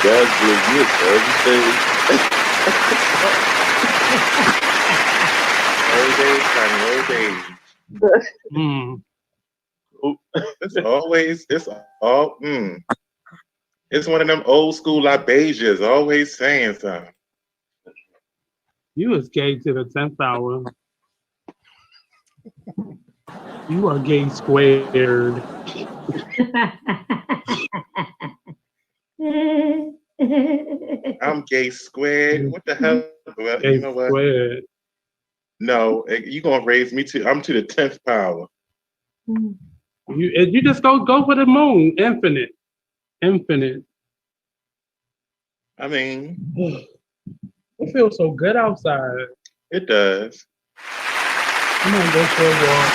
That's legit. Everything. Old days, honey, old days. It's always, it's all, It's one of them old school libasias, always saying something. You was gay to the 10th hour. You are gay squared. I'm gay squared. What the hell? Well, Gay you know what? squared. No, you gonna raise me to? I'm to the 10th power. You just go for the moon. Infinite. I mean, It feels so good outside. it does. I'm gonna go for a walk.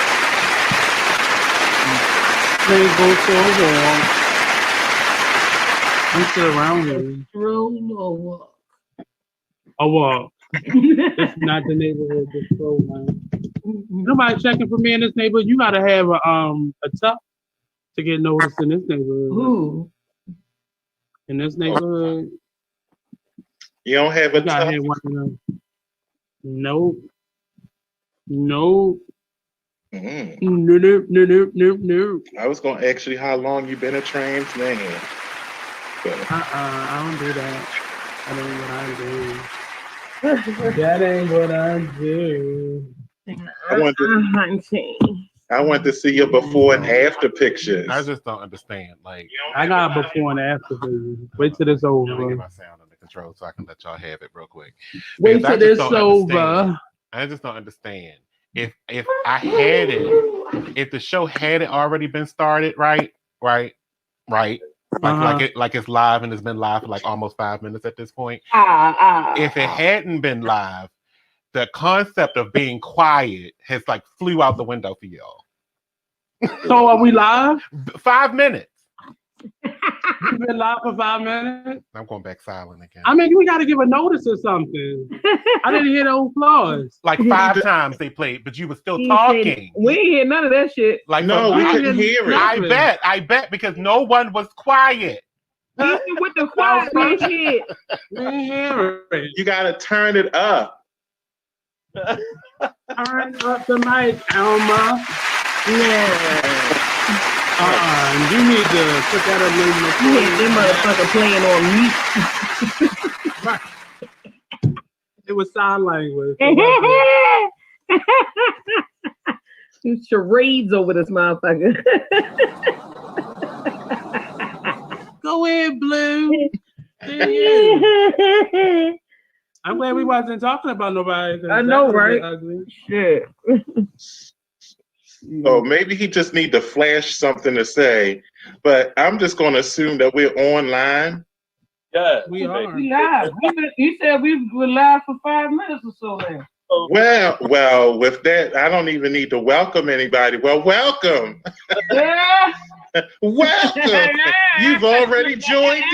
Go for a walk. I'm surrounded. A walk. It's not the neighborhood just slow, man. Nobody checking for me in this neighborhood. You gotta have a tuck to get noticed in this neighborhood. Ooh. In this neighborhood. You don't have a tuck? Nope. No. No. I was gonna ask you how long you been a trans man. I don't do that. That ain't what I do. That ain't what I do. I want to see your before and after pictures. I just don't understand. Like, I got before and after, baby. Wait till it's over. Let me get my sound under control so I can let y'all have it real quick. Wait till it's over. I just don't understand. If I had it, if the show had it already been started, right. Like it's live and it's been live for like almost 5 minutes at this point. If it hadn't been live, the concept of being quiet has like flew out the window for y'all. So are we live? 5 minutes. You've been live for 5 minutes? I'm going back silent again. I mean, we got to give a notice or something. I didn't hear no applause. Like 5 times they played, but you were still talking. We ain't hear none of that shit. Like, no, we couldn't hear it. I bet because no one was quiet. Even with the quiet shit. We didn't hear it. You gotta turn it up. Turn up the mic, Alma. Yeah. You need to put that up in the You had them motherfucker playing on mute. It was sign language. Charades over this motherfucker. Go ahead, Blue. I'm glad we wasn't talking about nobody. I know, right? Shit. Oh, maybe he just need to flash something to say, but I'm just going to assume that we're online. Yeah, we are. Yeah, you said we were live for 5 minutes or so there. Well, with that, I don't even need to welcome anybody. Well, welcome. Yeah. Welcome. You've already joined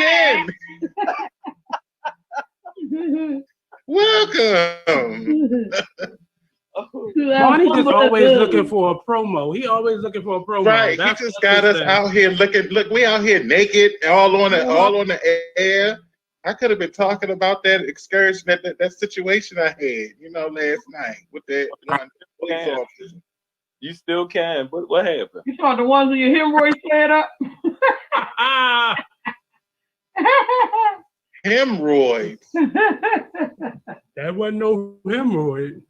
in. Welcome. Barney just always looking for a promo. He always looking for a promo. Right. He just got us out here looking. Look, we out here naked, all on the air. I could have been talking about that excursion, that situation I had, last night with that police officer. You still can. What happened? You saw the ones with your hemorrhoids flared up? Hemorrhoids. That wasn't no hemorrhoid.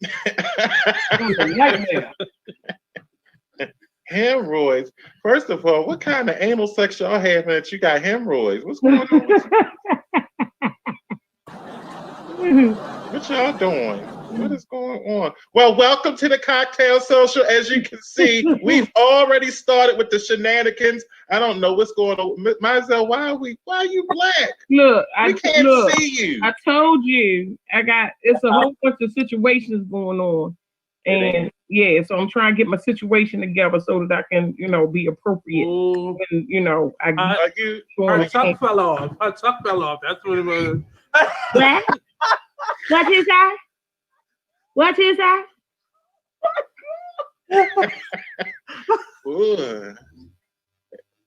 Hemorrhoids. First of all, what kind of anal sex y'all having that you got hemorrhoids? What's going on with you? What y'all doing? What is going on? Well, welcome to the Kocktail Social. As you can see, we've already started with the shenanigans. I don't know what's going on. Mizell, why are you black? Look, we can't see you. I told you, it's a whole bunch of situations going on. And yeah, so I'm trying to get my situation together so that I can, be appropriate. And, her tuck fell off. That's what it was. What? What is that? What is that? Ooh.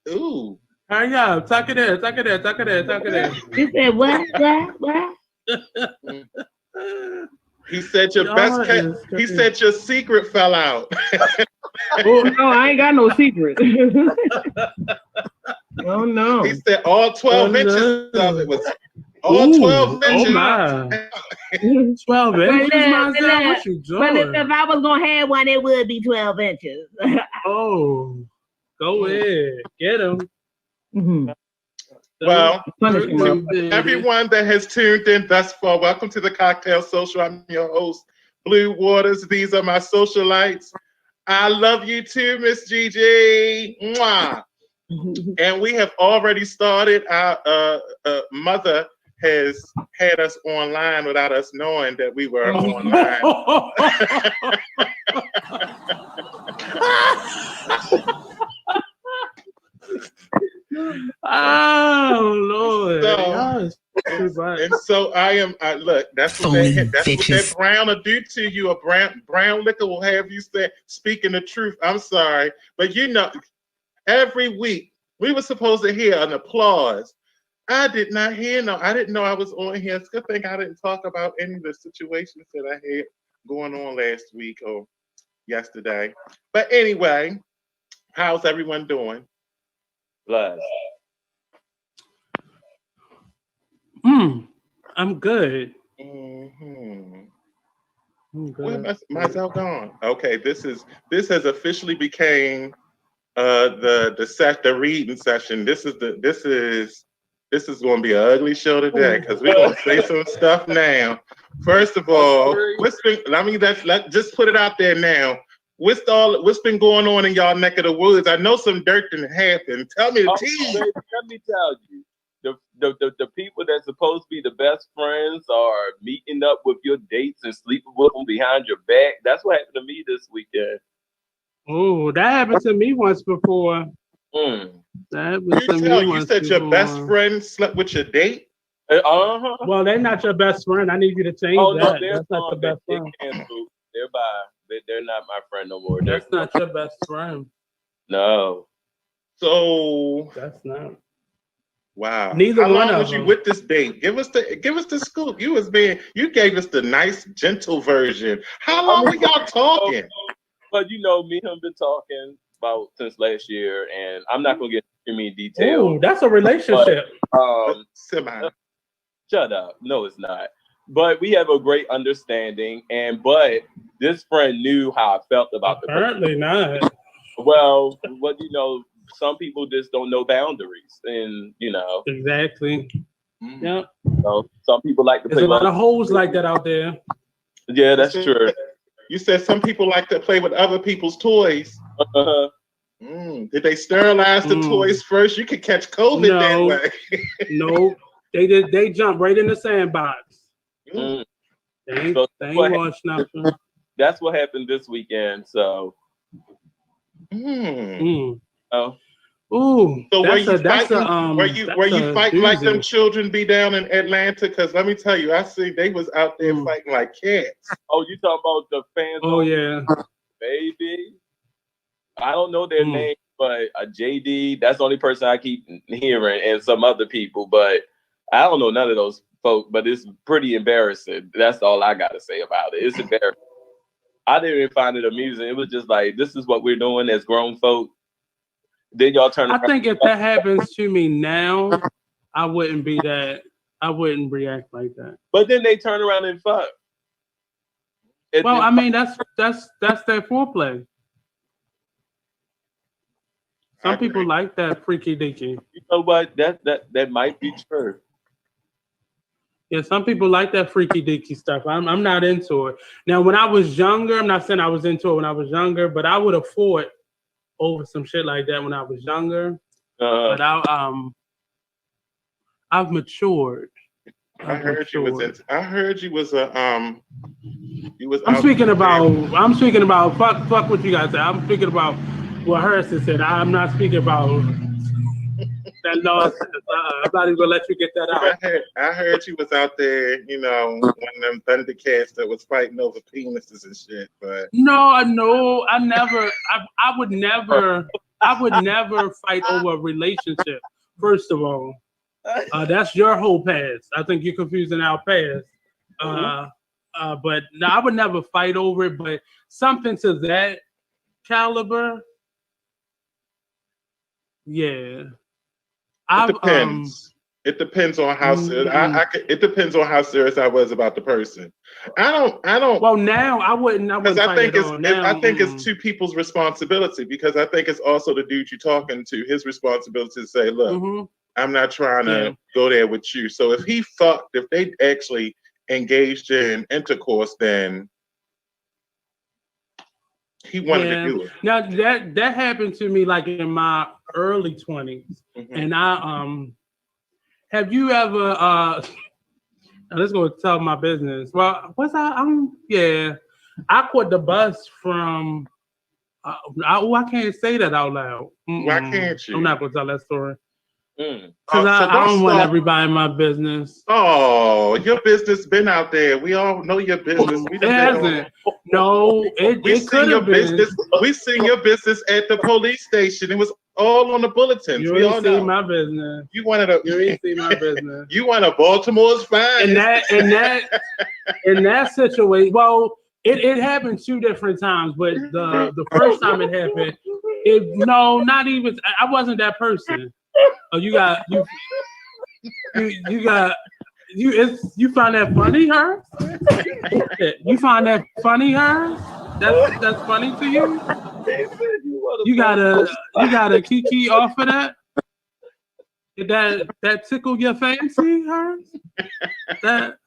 Ooh. Hurry up. Tuck it in. Tuck it in. Tuck it in. Tuck it in. You said what? What? He said your Y'all best cat. is He crazy. said your secret fell out. Oh no, I ain't got no secret. Oh no. He said all 12 Oh, inches no. of it was all Ooh, 12 oh inches. my. 12 inches, myself? What you But doing? if I was gonna have one, it would be 12 inches. Oh, go ahead. Get him. Mhm. Well, Punish him, Hurt motherfucker. you, everyone that has tuned in thus far, welcome to the Cocktail Social. I'm your host, Blue Waters. These are my socialites. I love you too, Miss Gigi. Mwah. And we have already started. Our mother has had us online without us knowing that we were online. Oh Lord. So- Y'all is too much. And so I am. Look, that's what that brown will do to you. A brown liquor will have you say, speaking the truth. I'm sorry, but you know, every week we were supposed to hear an applause. I did not hear no. I didn't know I was on here. It's a good thing I didn't talk about any of the situations that I had going on last week or yesterday. But anyway, how's everyone doing? Bless. I'm good. Mm-hmm. I'm Where good. myself gone? Okay, this has officially became the reading session. This is going to be an ugly show today because we're going to say some stuff now. First of all, let's just put it out there now. What's been going on in y'all neck of the woods? I know some dirt didn't happen. Tell me the tea. Baby, let me tell you. The people that's supposed to be the best friends are meeting up with your dates and sleeping with them behind your back. That's what happened to me this weekend. Oh, that happened to me once before. Mm. That happened to me You once said before. your best friend slept with your date? Uh-huh. Well, they're not your best friend. I need you to change Oh, no, that. That's not your best friend. They canceled. They're by. They're not my friend no more. That's not your best friend. No. So That's not. wow. Neither How one long of was you them. with this date? Give us the scoop. You gave us the nice, gentle version. How long were y'all talking? But you know, me and him been talking about since last year, and I'm not gonna get too many details. Oh, that's a relationship. Semi. Shut up. No, it's not. But we have a great understanding, but this friend knew how I felt about the person. Apparently not. Well, you know, some people just don't know boundaries, and you know. Exactly. Yep. So some people like to There's play a lot of hoes like that out there. Yeah, that's true. You said some people like to play with other people's toys. Uh-huh. Did they sterilize the toys first? You could catch COVID that way. No, they did. They jumped right in the sandbox. Mm. They ain't washed nothing. That's what happened this weekend. So. Oh. Ooh. So were you fighting like them children be down in Atlanta? Because let me tell you, I see they was out there fighting like cats. Oh, you talking about the fans? Oh yeah. Baby. I don't know their name, but JD, that's the only person I keep hearing, and some other people, but I don't know none of those folk, but it's pretty embarrassing. That's all I gotta say about it. It's embarrassing. I didn't even find it amusing. It was just like, this is what we're doing as grown folk. Then y'all turn around. I think if that happens to me now, I wouldn't react like that. But then they turn around and fuck. Well, I mean, that's their foreplay. Some people like that freaky deaky. You know what? That might be true. Yeah, some people like that freaky deaky stuff. I'm not into it. Now, when I was younger, I'm not saying I was into it when I was younger, but I would have fought over some shit like that when I was younger. But I've matured. I heard you was I'm speaking about fuck what you guys say. I'm speaking about what Harrison said. I'm not speaking about That nonsense. I'm not even gonna let you get that out. I heard you was out there, one of them Thundercats that was fighting over penises and shit. But I never. I would never. I would never fight over a relationship. First of all, that's your whole past. I think you're confusing our past. But no, I would never fight over it. But something to that caliber, yeah. It depends. It depends on how serious. It depends on how serious I was about the person. I don't. Well, now I wouldn't. Because I think it's two people's responsibility. Because I think it's also the dude you're talking to. His responsibility to say, "Look, I'm not trying to go there with you." So if they actually engaged in intercourse, then he wanted to do it. Now that happened to me like in my early 20s, and I have you ever let's go tell my business. Well, I caught the bus from I can't say that out loud. Why can't you? I'm not gonna tell that story. Because I don't want everybody in my business. Oh, your business been out there. We all know your business. It hasn't. No, it could have been. We seen your business at the police station. It was all on the bulletins. You ain't seen my business. You ain't seen my business. You want a Baltimore's finest. In that situation, well, it happened 2 different times, but the first time it happened, not even. I wasn't that person. Oh, you find that funny, her? You find that funny, her? That's funny to you? You gotta kiki off of that? Did that tickle your fancy, her? That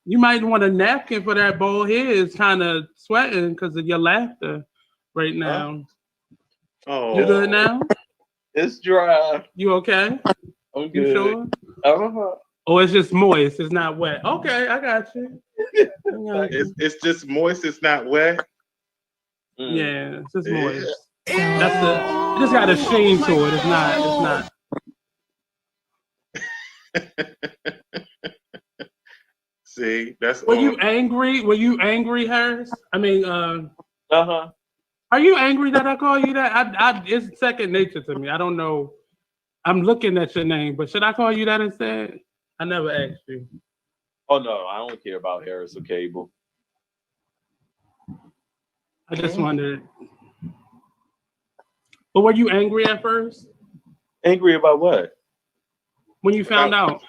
you might want a napkin for that bald head. It's kind of sweating because of your laughter right now. Oh, you good now? It's dry. You okay? I'm good. You sure? Oh, it's just moist. It's not wet. Okay, I got you. It's just moist. It's not wet. Yeah, it's just moist. It just got a sheen to it. It's not. See, that's. Were you angry, Harris? I mean, Are you angry that I call you that? It's second nature to me. I don't know. I'm looking at your name, but should I call you that instead? I never asked you. Oh no, I don't care about Harris or Cable. I just wondered. But were you angry at first? Angry about what? When you found out?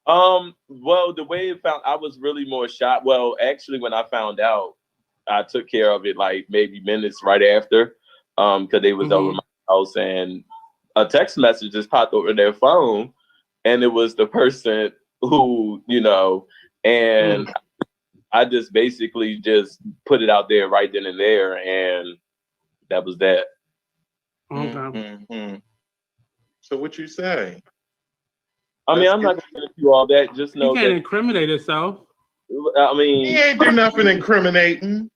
Well, the way I was really more shocked. Well, actually, when I found out, I took care of it like maybe minutes right after, because they was over my house, and a text message just popped over their phone, and it was the person who, and I just basically just put it out there right then and there, and that was that. Okay. So what you say? I mean, I'm not gonna do all that. Just know you can't incriminate yourself. I mean, he ain't do nothing incriminating.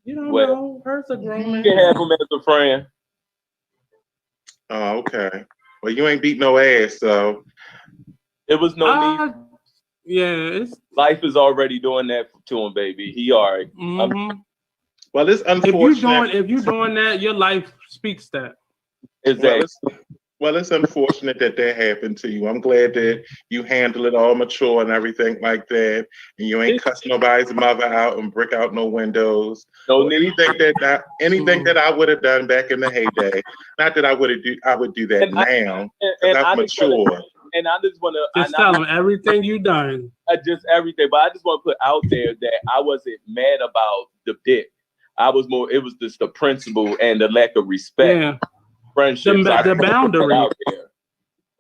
You don't know. Hurts a grown man. You can have him as a friend. Oh, okay. Well, you ain't beat no ass, so it was no need. Yeah, life is already doing that to him, baby. He already. Well, it's unfortunate. If you're doing that, your life speaks that. Exactly. Well, it's unfortunate that happened to you. I'm glad that you handle it all mature and everything like that, and you ain't cuss nobody's mother out and brick out no windows. No, anything that I would have done back in the heyday. Not that I would do that now. I'm mature. And I just want to tell them everything you done. Just everything, but I just want to put out there that I wasn't mad about the dick. I was more. It was just the principle and the lack of respect. Yeah. Friendship. The boundary.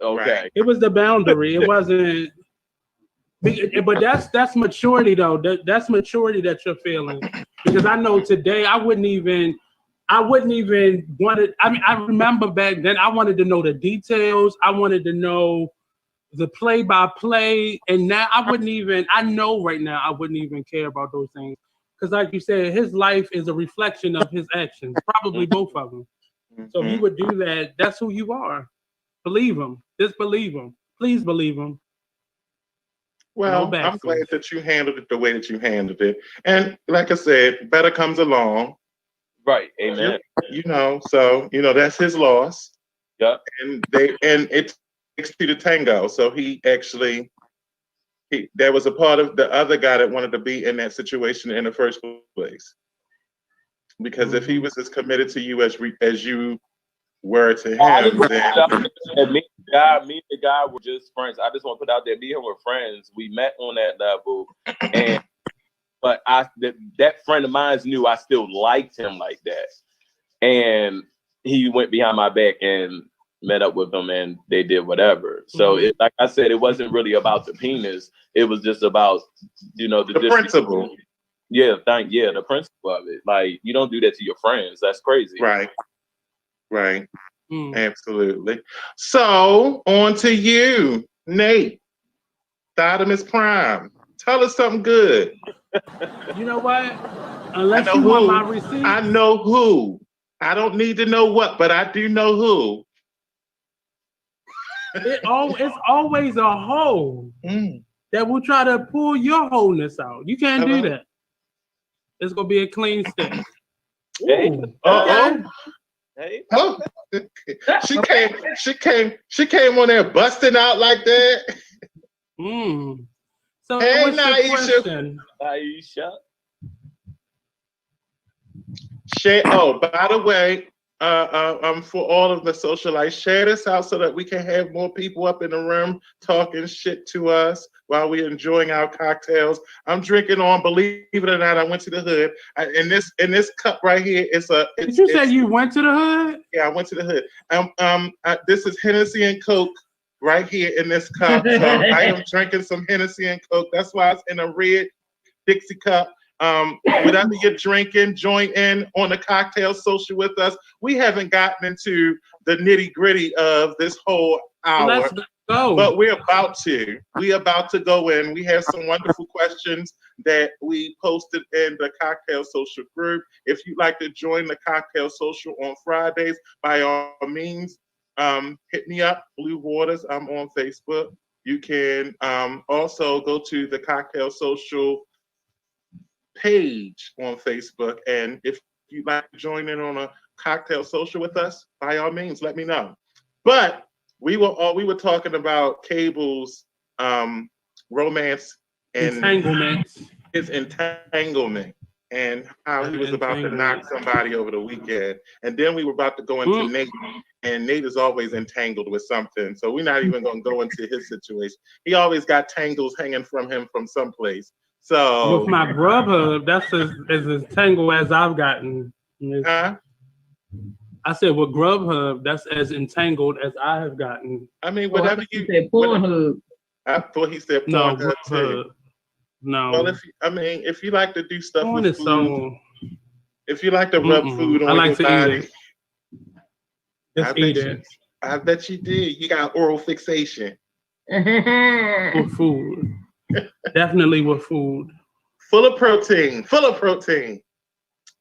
Okay. Right. It was the boundary. It wasn't. But that's maturity though. That's maturity that you're feeling. Because I know today I wouldn't even want it. I mean, I remember back then I wanted to know the details. I wanted to know the play-by-play, and now I know right now I wouldn't even care about those things. Because like you said, his life is a reflection of his actions. Probably both of them. So if you would do that, that's who you are. Believe him. Just believe him. Please believe him. Well, No I'm glad that you handled it the way that you handled it. And like I said, better comes along. Right. Amen. You know, so that's his loss. Yeah. And it takes two to tango. So there was a part of the other guy that wanted to be in that situation in the first place. Because if he was as committed to you as you were to him, then me and the guy were just friends. I just want to put out there, me and him were friends. We met on that level, but that friend of mine knew I still liked him like that, and he went behind my back and met up with him, and they did whatever. So like I said, it wasn't really about the penis. It was just about the principle. Yeah, the principle of it. Like, you don't do that to your friends. That's crazy. Right. Absolutely. So on to you, Nate. Thottimus Prime. Tell us something good. You know what? Unless you want my receipts. I know who. I don't need to know what, but I do know who. It's always a hole that will try to pull your wholeness out. You can't do that. It's gonna be a clean stick. Hey. Hey. Oh. She came on there busting out like that. So hey, Naisha. Oh, by the way, for all of the socialites, share this out so that we can have more people up in the room talking shit to us while we're enjoying our cocktails. I'm drinking on, believe it or not, I went to the hood. In this cup right here, Did you say you went to the hood? Yeah, I went to the hood. This is Hennessy and Coke right here in this cup. So I am drinking some Hennessy and Coke. That's why it's in a red Dixie cup. Whatever you're drinking, join in on the Cocktail Social with us. We haven't gotten into the nitty gritty of this whole hour, let's go. But we're about to. We're about to go in. We have some wonderful questions that we posted in the Cocktail Social group. If you'd like to join the Cocktail Social on Fridays, by all means, hit me up, Blue Waters. I'm on Facebook. You can also go to the Cocktail Social page on Facebook, and if you'd like to join in on a Cocktail Social with us, by all means, let me know. But we were talking about Cable's romance and his entanglement, and how he was about to knock somebody over the weekend, and then we were about to go into Nate, and Nate is always entangled with something, so we're not even going to go into his situation. He always got tangles hanging from him from someplace. So with my Grubhub, that's as entangled as I've gotten. I said with Grubhub, that's as entangled as I have gotten. I mean, whatever you said, Pornhub. I thought he said Pornhub too. No. Well, if you like to do stuff Porn with food, if you like to rub food on your body, I bet you did. You got oral fixation. With food. Definitely with food. Full of protein.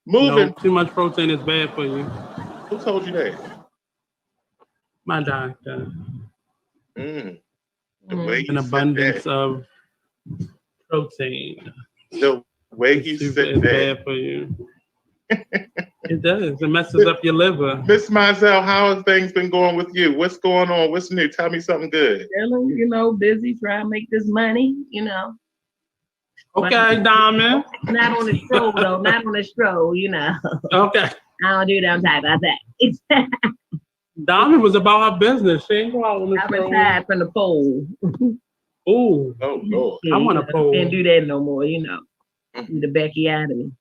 Moving. No, too much protein is bad for you. Who told you that? My doctor. The way an abundance of protein. The way you said that. Bad for you. It does. It messes up your liver. Miss Mizell, how have things been going with you? What's going on? What's new? Tell me something good. Busy trying to make this money, Okay, Diamond. Not on a stroll, though. Not on a stroll, Okay. I don't do that. I'm tired about that. Diamond was about her business. She ain't go out on the stroll. I retired from the pole. Ooh. Oh, Lord. I want a pole. Can't do that no more, The Becky out of me.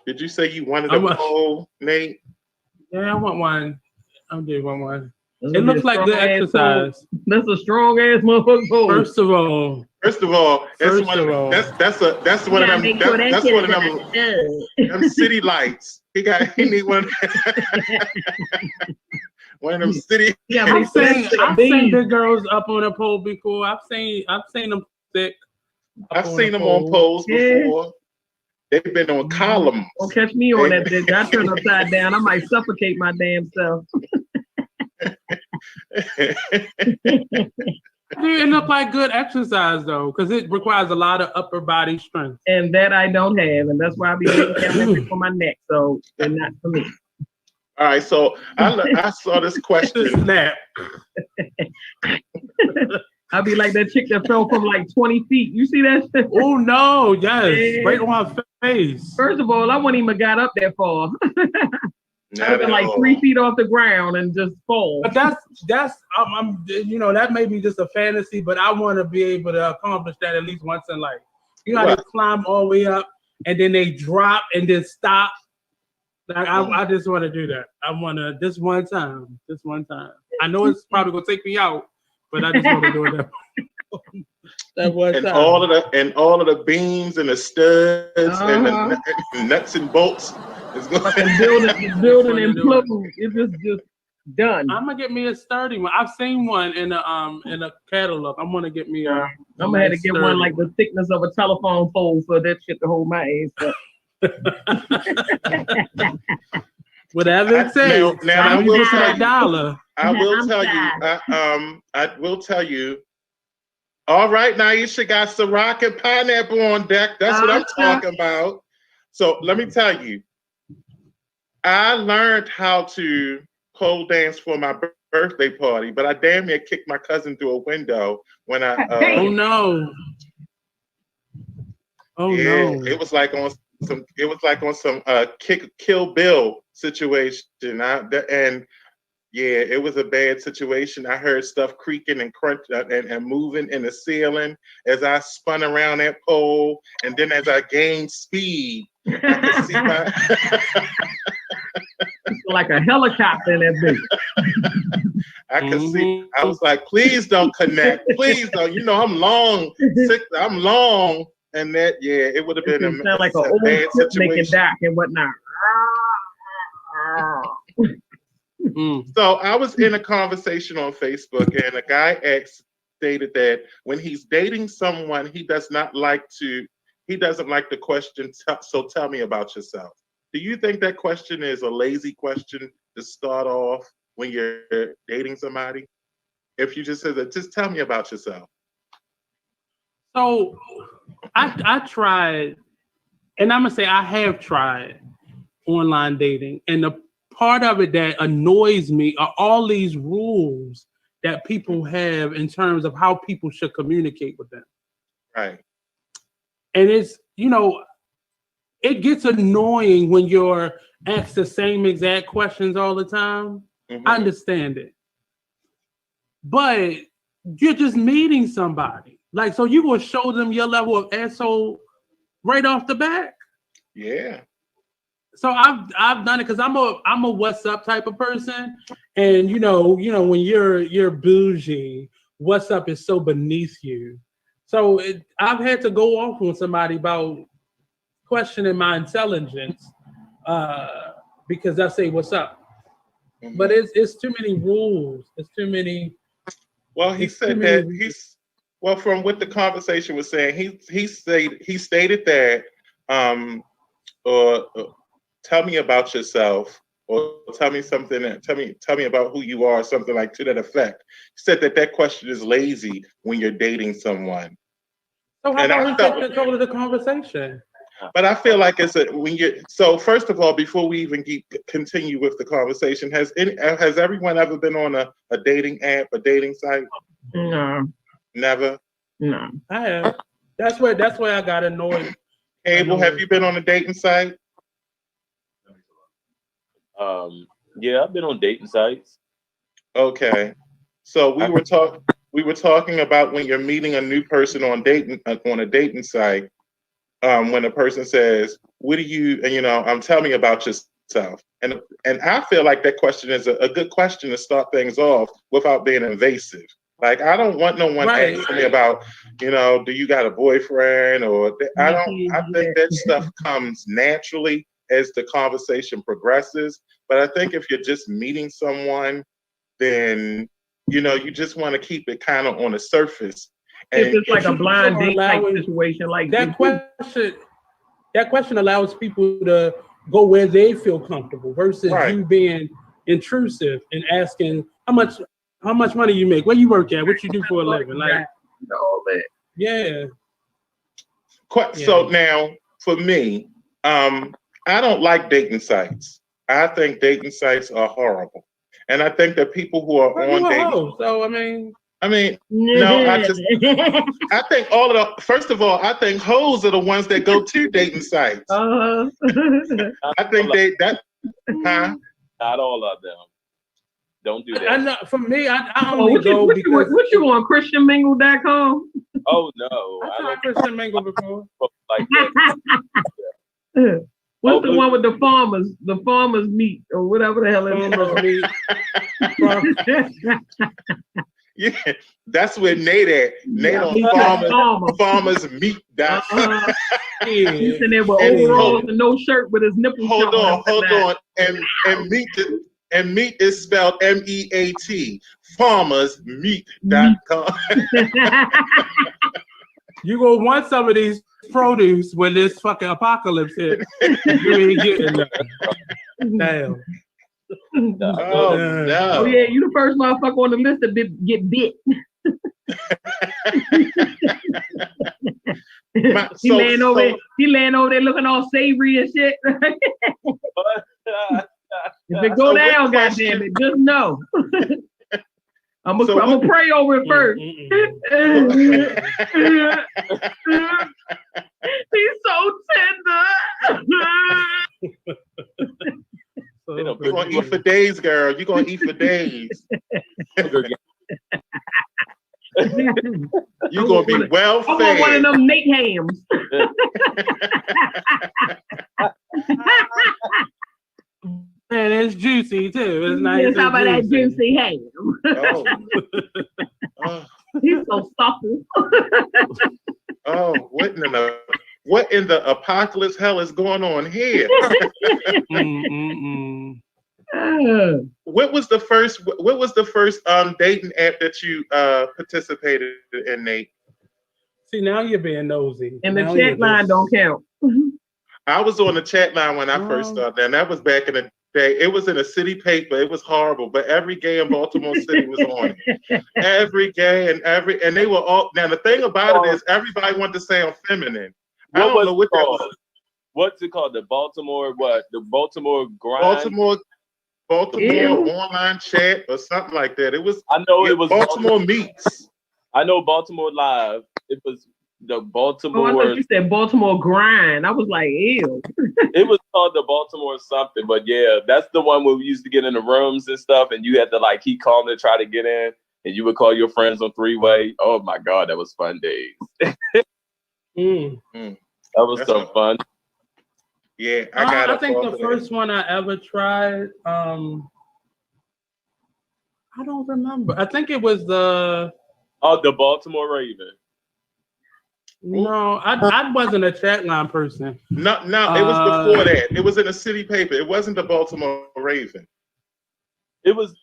Did you say you wanted a pole, Nate? Yeah, I want one. I do want one. It looks like good exercise. Pole. That's a strong ass motherfucker pole. First of all, that's one of them city lights. He need one. One of them city. Yeah, I've seen big girls up on a pole before. I've seen them thick. I've seen them on poles before. They've been on columns. Don't catch me on that bitch. I turn upside down. I might suffocate my damn self. It look like good exercise though, because it requires a lot of upper body strength. And that I don't have, and that's why I be laying down for my neck. So they're not for me. All right, so I saw this question. Snap. I'll be like that chick that fell from like 20 feet. You see that shit? Oh no, yes, right on her face. First of all, I wouldn't even got up that far. I've been like 3 feet off the ground and just fall. But that's I'm you know, that may be just a fantasy, but I want to be able to accomplish that at least once in life. You know how they climb all the way up and then they drop and then stop. Like I just want to do that. I want to this one time. I know it's probably gonna take me out, but I just want to do it that one time. And all of the beams and the studs and the nuts and bolts. The building implode. It's just done. I'm gonna get me a sturdy one. I've seen one in a catalog. I'm gonna get me a. I'm gonna have to get one like the thickness of a telephone pole for that shit to hold my ass up. Whatever it says. Now I will tell $1. I will tell you. All right, Naisha got Ciroc and pineapple on deck. That's what I'm talking about. So let me tell you, I learned how to pole dance for my birthday party, but I damn near kicked my cousin through a window when I. Oh no! Oh no! It was like on some. It was like on some Kill Bill situation, and yeah, it was a bad situation. I heard stuff creaking and crunching and moving in the ceiling as I spun around that pole, and then as I gained speed, I could see my. Like a helicopter in that bitch. I could see. I was like, please don't connect. Please don't. You know, I'm long. I'm long. And that, yeah, it would have been a like an old bad situation. Making dock and whatnot. So I was in a conversation on Facebook, and a guy stated that when he's dating someone, he doesn't like the question, so tell me about yourself. Do you think that question is a lazy question to start off when you're dating somebody? If you just said that, just tell me about yourself. So I tried, and I'm gonna say I have tried online dating, and the part of it that annoys me are all these rules that people have in terms of how people should communicate with them. Right. And it's, you know, it gets annoying when you're asked the same exact questions all the time. Mm-hmm. I understand it. But you're just meeting somebody. Like, so you will show them your level of asshole right off the bat? Yeah. So I've done it because I'm a what's up type of person. And you know, when you're bougie, what's up is so beneath you. So I've had to go off on somebody about questioning my intelligence because I say what's up. Mm-hmm. But it's too many rules. It's too many. Well, he said that from what the conversation was saying, he stated that tell me about yourself, or tell me something. Tell me about who you are, something like to that effect. He said that question is lazy when you're dating someone. So how about we take control of the conversation? But I feel like so first of all, before we even continue with the conversation, has everyone ever been on a dating app, a dating site? No. Never? No. I have. That's where I got annoyed. Abel, have you been on a dating site? Yeah, I've been on dating sites. Okay. So we were talking about when you're meeting a new person on a dating site. When a person says, "What do you?" and tell me about yourself, and I feel like that question is a good question to start things off without being invasive. Like, I don't want no one asking me about, do you got a boyfriend, or I think that stuff comes naturally as the conversation progresses. But I think if you're just meeting someone, then you just want to keep it kind of on the surface. If it's like a blind date type situation, like that question, that question allows people to go where they feel comfortable versus you being intrusive and asking how much money you make, where you work at, what you do for a living, like all that. Yeah. So now, for me, I don't like dating sites. I think dating sites are horrible, and I think that people who are on dating. So no, I think all of the. First of all, I think hoes are the ones that go to dating sites. I think not all of them. Don't do that. I know, for me, I only go because what you on ChristianMingle.com? Oh no, I tried Christian Mingle before. Like that. What's the one with the farmers meat or whatever the hell it is? Yeah, that's where Nate at. Nate on farmers meat. He's in there with overalls and no shirt with his nipples. Hold on, and meat is spelled MEAT. FarmersMeat.com. You gonna want some of these produce when this fucking apocalypse hit. You ain't getting nothing. Damn. Oh no! Oh yeah, you the first motherfucker on the list to get bit. He laying over there looking all savory and shit. If it go down, goddamn it, just know. I'm gonna pray over it first. He's so tender. You're gonna eat for days, girl. You're gonna eat for days. You're gonna be well fed. I want one of them Nate hams. And it's juicy too. It's nice. Yes, how about that juicy ham? He's so supple. What in the apocalypse hell is going on here? What was the first dating app that you participated in, Nate? See, now you're being nosy. And the chat line don't count. I was on the chat line when I first started, and that was back in the day. It was in a city paper. It was horrible, but every gay in Baltimore City was on it. Every gay and they were all. Now the thing about it is, everybody wanted to sound feminine. I don't know what that was. What's it called? The Baltimore grind? Baltimore online chat or something like that. It was. I know it was Baltimore Meets. I know Baltimore Live. It was the Baltimore. Oh, I thought you said Baltimore Grind. I was like, ew. It was called the Baltimore something, but yeah, that's the one where we used to get in the rooms and stuff, and you had to like keep calling to try to get in, and you would call your friends on three-way. Oh my God, that was fun days. That was some fun. Yeah, I think the first one I ever tried, I don't remember. I think it was the Baltimore Raven. No, I wasn't a chat line person. No, it was before that. It was in a city paper. It wasn't the Baltimore Raven. It was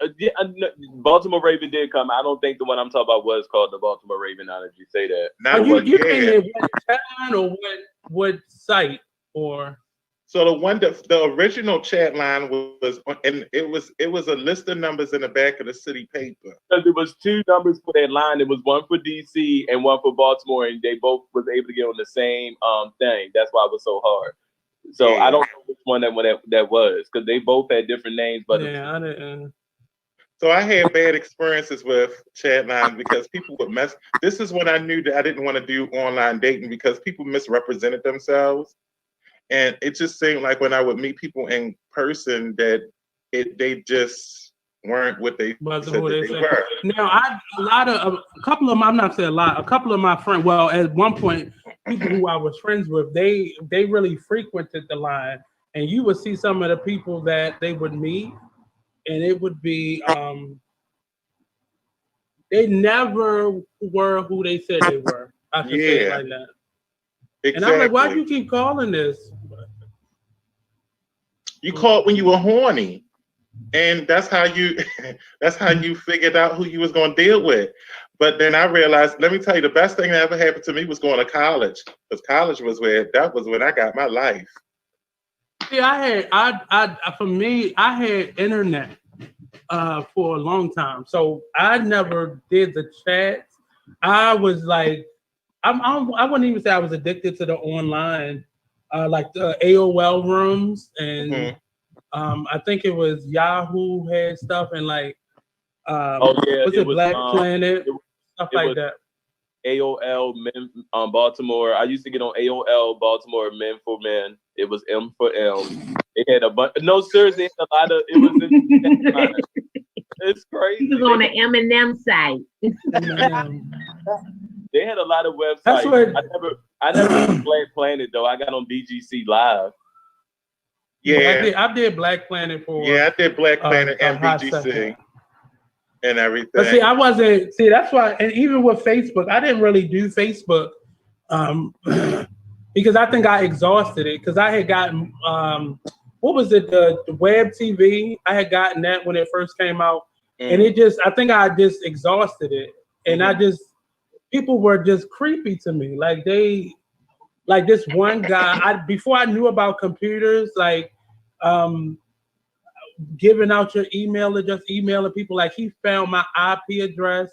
Baltimore Raven did come. I don't think the one I'm talking about was called the Baltimore Raven. Now that you say that, you mean what chat line or what site or? So the original chat line was, and it was a list of numbers in the back of the city paper. Because there was two numbers for that line. It was one for DC and one for Baltimore, and they both was able to get on the same thing. That's why it was so hard. So I don't know which one that was, because they both had different names. But I didn't. So I had bad experiences with chat line because people would mess. This is when I knew that I didn't want to do online dating because people misrepresented themselves. And it just seemed like when I would meet people in person that they just weren't what they said they were. Now, a couple of my friends, well, at one point, people who I was friends with, they really frequented the line. And you would see some of the people that they would meet, and it would be, they never were who they said they were. I should say it like that. Exactly. And I'm like, why do you keep calling this? You called when you were horny, and that's how you figured out who you was going to deal with. But then I realized, let me tell you, the best thing that ever happened to me was going to college. Because college was when I got my life. See, for me, I had internet for a long time. So I never did the chats. I was like, I wouldn't even say I was addicted to the online, like the AOL rooms. And I think it was Yahoo had stuff and like, was it Black Planet? Stuff like that. AOL Baltimore. I used to get on AOL Baltimore Men for Men. It was M for M. They had a bunch. No, seriously, a lot of. It was. It's crazy. It was on the M&M site. They had a lot of websites. That's what, I never did Black Planet though. I got on BGC Live. Yeah, I did Black Planet for. Yeah, I did Black Planet and BGC. And everything. But see, I wasn't. See, that's why. And even with Facebook, I didn't really do Facebook because I think I exhausted it. Because I had gotten what was it? The web TV. I had gotten that when it first came out, and it just. I think I just exhausted it, and people were just creepy to me. Like this one guy. Before I knew about computers, like. Giving out your email address, emailing people, like he found my IP address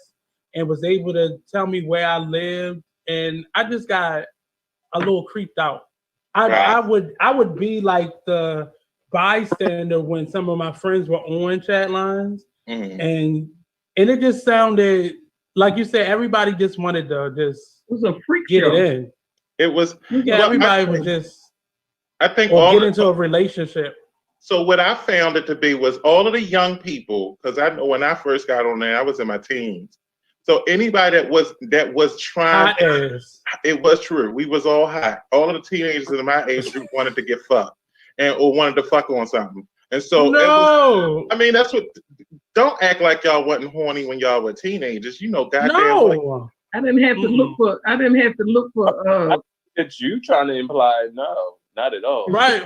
and was able to tell me where I lived, and I just got a little creeped out. I would be like the bystander when some of my friends were on chat lines, and it just sounded like you said everybody just wanted to just it was a freak get show. it in. It was everybody was just get into a relationship. So what I found it to be was all of the young people, because I know when I first got on there, I was in my teens. So anybody that was trying, it was true. We was all hot. All of the teenagers in my age group wanted to get fucked or wanted to fuck on something. And so that's what. Don't act like y'all wasn't horny when y'all were teenagers. You know, goddamn. No, I didn't have to look for. I didn't have to look for. That you trying to imply? No, not at all. Right.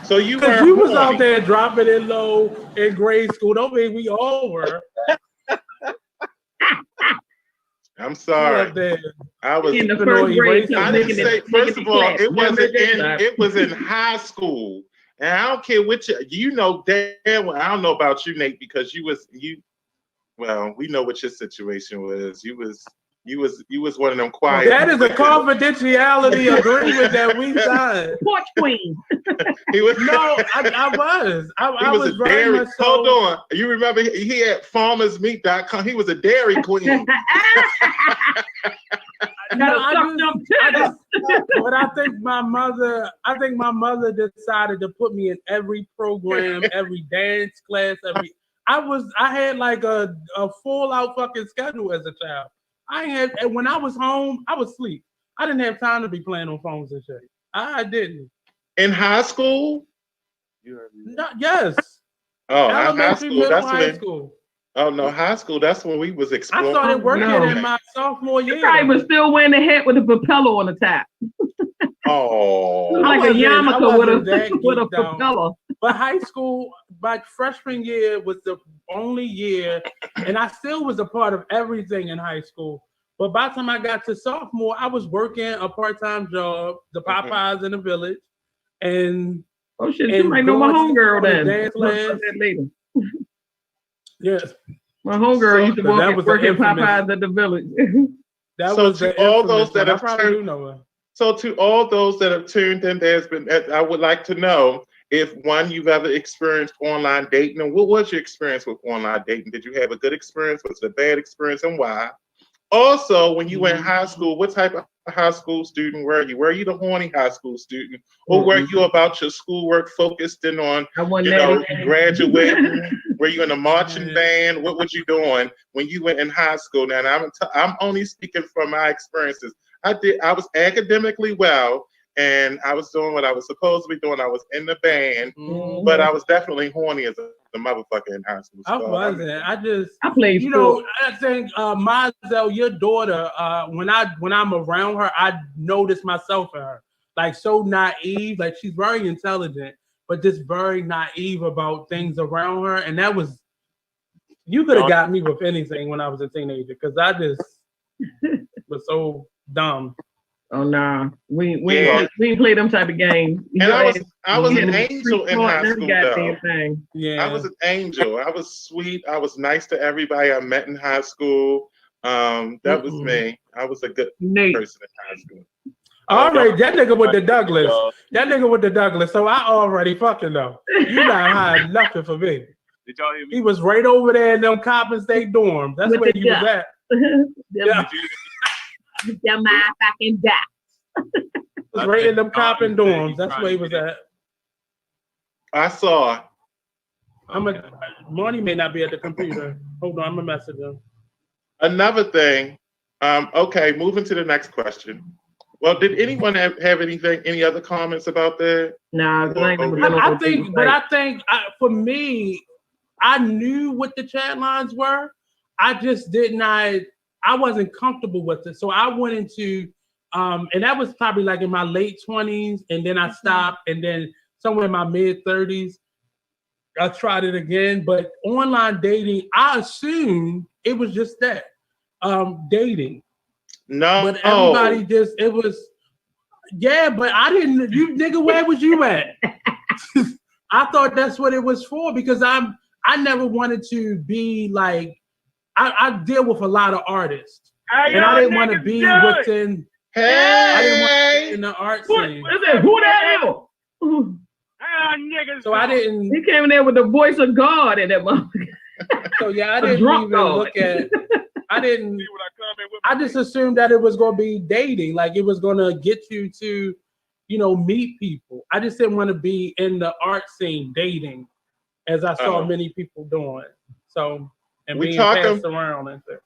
So you was out there dropping it low in grade school. Don't mean we all were. I'm sorry. I was in the first grade. I didn't say. First of all, it was in high school, and I don't care which. You know, damn well, I don't know about you, Nate, because well, we know what your situation was. You was one of them quiet. That is a confidentiality agreement that we signed. Porch queen. He was I was. I was a dairy. Hold on. You remember he had farmersmeat.com. He was a dairy queen. But I think my mother decided to put me in every program, every dance class, I had like a full out fucking schedule as a child. When I was home, I was asleep. I didn't have time to be playing on phones and shit. I didn't. In high school? Yes. Oh, high school. Oh no, high school. That's when we was exploring. I started working in my sophomore year. I was still wearing a hat with a propeller on the top. Oh, like a yarmulke with a propeller. But high school, my freshman year was the only year, and I still was a part of everything in high school. But by the time I got to sophomore, I was working a part-time job, the Popeyes in the village, and you might know my homegirl then. Yes, my homegirl used to work at Popeyes at the village. So to all those that have tuned in, I would like to know if one, you've ever experienced online dating, and what was your experience with online dating? Did you have a good experience? Was it a bad experience, and why? Also, when you were in high school, what type of high school student were you? Were you the horny high school student, or were you about your schoolwork, focused in on graduating? Were you in a marching band? What was you doing when you went in high school? Now, I'm only speaking from my experiences. I was academically well, and I was doing what I was supposed to be doing. I was in the band, but I was definitely horny as a motherfucker in high school. I wasn't. I played. I think Mazel, your daughter. When I'm around her, I notice myself in her. Like so naive. Like she's very intelligent, but just very naive about things around her. And that was You could have got me with anything when I was a teenager because I just was so dumb. Oh no, we play them type of games. And I was an angel in high school though. Yeah, I was an angel. I was sweet. I was nice to everybody I met in high school. That was me. I was a good person in high school. All right, that nigga with the Douglas. That nigga with the Douglas. So I already fucking know. You not hiding nothing for me. Did y'all hear me? He was right over there in them Coppin State dorms. That's where he was at. Yeah. The motherfucking duck. Was right in them Coppin dorms. That's where he was at. I saw. Marty may not be at the computer. Hold on, I'm gonna message him. Another thing. Okay, moving to the next question. Well, did anyone have any other comments about that? No, I think for me, I knew what the chat lines were. I just did not. I wasn't comfortable with it, so I went into, and that was probably like in my late 20s, and then I stopped, and then somewhere in my mid 30s, I tried it again. But online dating, I assumed it was just that, dating. No, but everybody it was, yeah. But I didn't. You nigga, where was you at? I thought that's what it was for because I never wanted to be like. I deal with a lot of artists, and I didn't want to be within. I didn't want to be in the art scene. Who that is? So I didn't. He came in there with the voice of God in that motherfucker. So yeah, I didn't even look at. I didn't. I just assumed that it was going to be dating, like it was going to get you to, meet people. I just didn't want to be in the art scene dating, as I saw many people doing. So. And being passed around and stuff.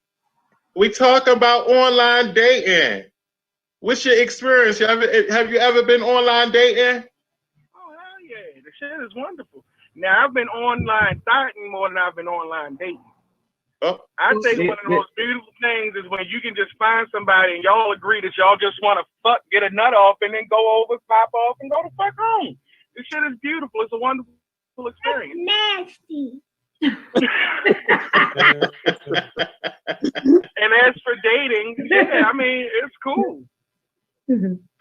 We talk about online dating. What's your experience? Have you ever been online dating? Oh hell yeah, the shit is wonderful. Now I've been online dating more than I've been online dating. I think one of the most beautiful things is when you can just find somebody and y'all agree that y'all just want to fuck, get a nut off, and then go over, pop off, and go the fuck home. This shit is beautiful. It's a wonderful experience. That's nasty. And as for dating, yeah, I mean, it's cool.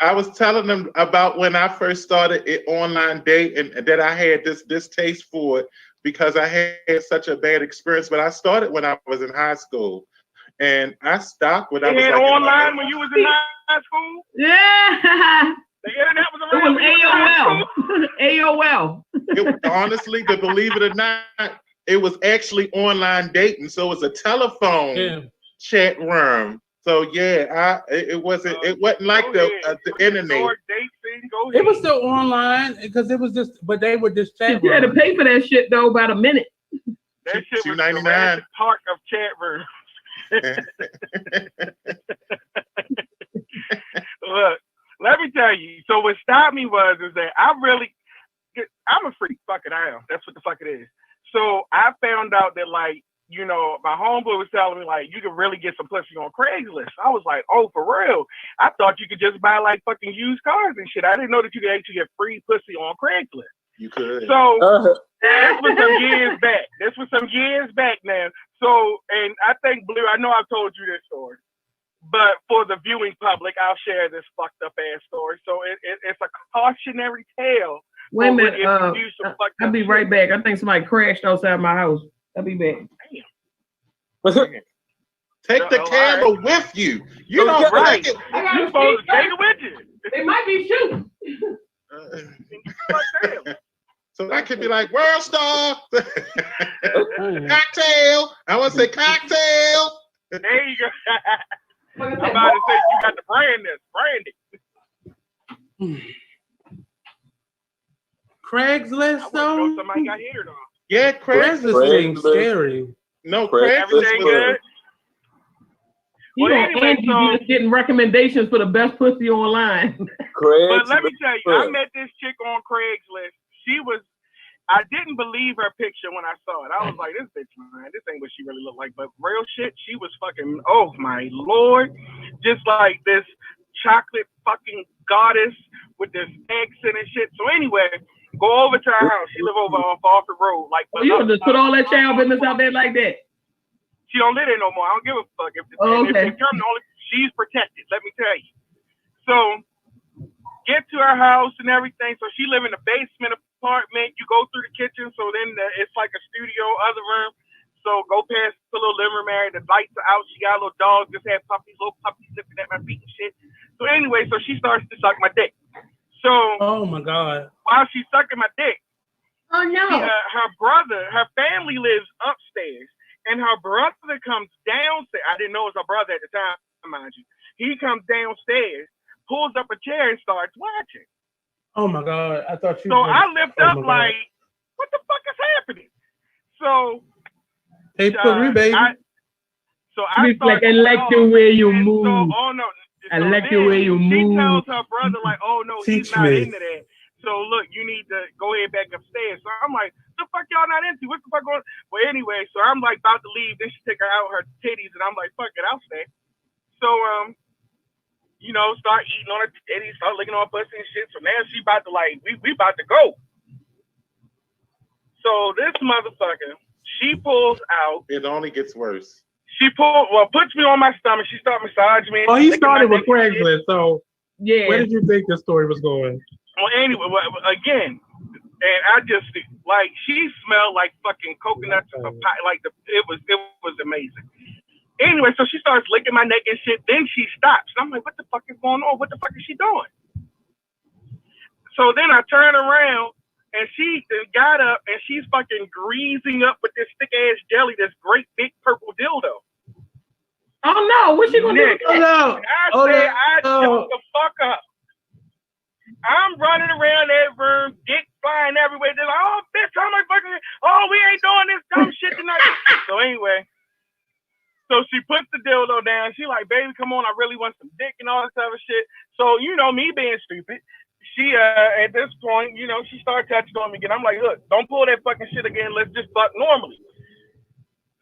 I was telling them about when I first started it online dating and that I had this distaste for it because I had such a bad experience. But I started when I was in high school, and I stopped when I was like online when you was in high school. Yeah. The internet was around. It was AOL. Honestly, to believe it or not, it was actually online dating. So it was a telephone chat room. So yeah, it wasn't like the internet. It was still online because it was just, but they were just chat. You had to pay for that shit though, about a minute. That shit was the park of chat rooms. Look, let me tell you. So what stopped me is that I'm a freak. Fuck it, I am. That's what the fuck it is. So I found out that my homeboy was telling me you could really get some pussy on Craigslist. I was like, oh, for real? I thought you could just buy fucking used cars and shit. I didn't know that you could actually get free pussy on Craigslist. You could. So this was some years back now. So, and I think Bleu, I know I've told you this story, but for the viewing public, I'll share this fucked up ass story. So it's a cautionary tale. Wait a minute. I'll be right back. I think somebody crashed outside my house. I'll be back. Take the camera with you. You know, right? You're supposed to take it with you. They might be shooting. So that could be like World Star, Cocktail. I want to say Cocktail. There you go. I'm about to say you got the brandy. Craigslist though. Somebody got hit or Yeah, Craigslist seems scary. No, Craigslist was. Andy just getting recommendations for the best pussy online. But let me tell you, I met this chick on Craigslist. I didn't believe her picture when I saw it. I was like, this bitch, man, this ain't what she really looked like. But real shit, she was fucking, oh my Lord, just like this chocolate fucking goddess with this accent and shit. So anyway, go over to her house. She live over on Falford Road. You just put all that child business out there like that. She don't live there no more. I don't give a fuck. If you're only, she's protected. Let me tell you. So get to her house and everything. So she live in the basement apartment. You go through the kitchen. So then it's like a studio, other room. So go past the little living room area. The lights are out. She got a little dog. Just had puppies, little puppies sniffing at my feet and shit. So anyway, so she starts to suck my dick. So oh my God. While she's sucking my dick, oh no, her family lives upstairs, and her brother comes downstairs. I didn't know it was her brother at the time, mind you. He comes downstairs, pulls up a chair, and starts watching. Oh my God! I thought you. So I lift up like, what the fuck is happening? So hey, baby. I like, I like the way you move. I like the way you move. She tells her brother like, oh no, he's not into that. So look, you need to go ahead back upstairs. So I'm like, the fuck y'all not into? What the fuck going on? Well, anyway, so I'm like about to leave. Then she take her out her titties, and I'm like, fuck it, I'll stay. So start eating on her titties, start licking on her pussy and shit. So now she about to like, we about to go. So this motherfucker, she pulls out. It only gets worse. She puts me on my stomach. She started massaging me. Oh, he started with Craigslist. So yeah, where did you think the story was going? Well, anyway, again, and I just like she smelled like fucking coconuts and like it was amazing. Anyway, so she starts licking my neck and shit. Then she stops. And I'm like, what the fuck is going on? What the fuck is she doing? So then I turn around and she got up and she's fucking greasing up with this thick ass jelly, this great big purple dildo. Oh no, what's she gonna do? Oh no! I jumped the fuck up. I'm running around that room, dick flying everywhere. They're like, oh, bitch, how am I fucking? Oh, we ain't doing this dumb shit tonight. So anyway, so she puts the dildo down. She like, baby, come on, I really want some dick and all this other shit. So, me being stupid, she, at this point, she started touching on me again. I'm like, look, don't pull that fucking shit again. Let's just fuck normally.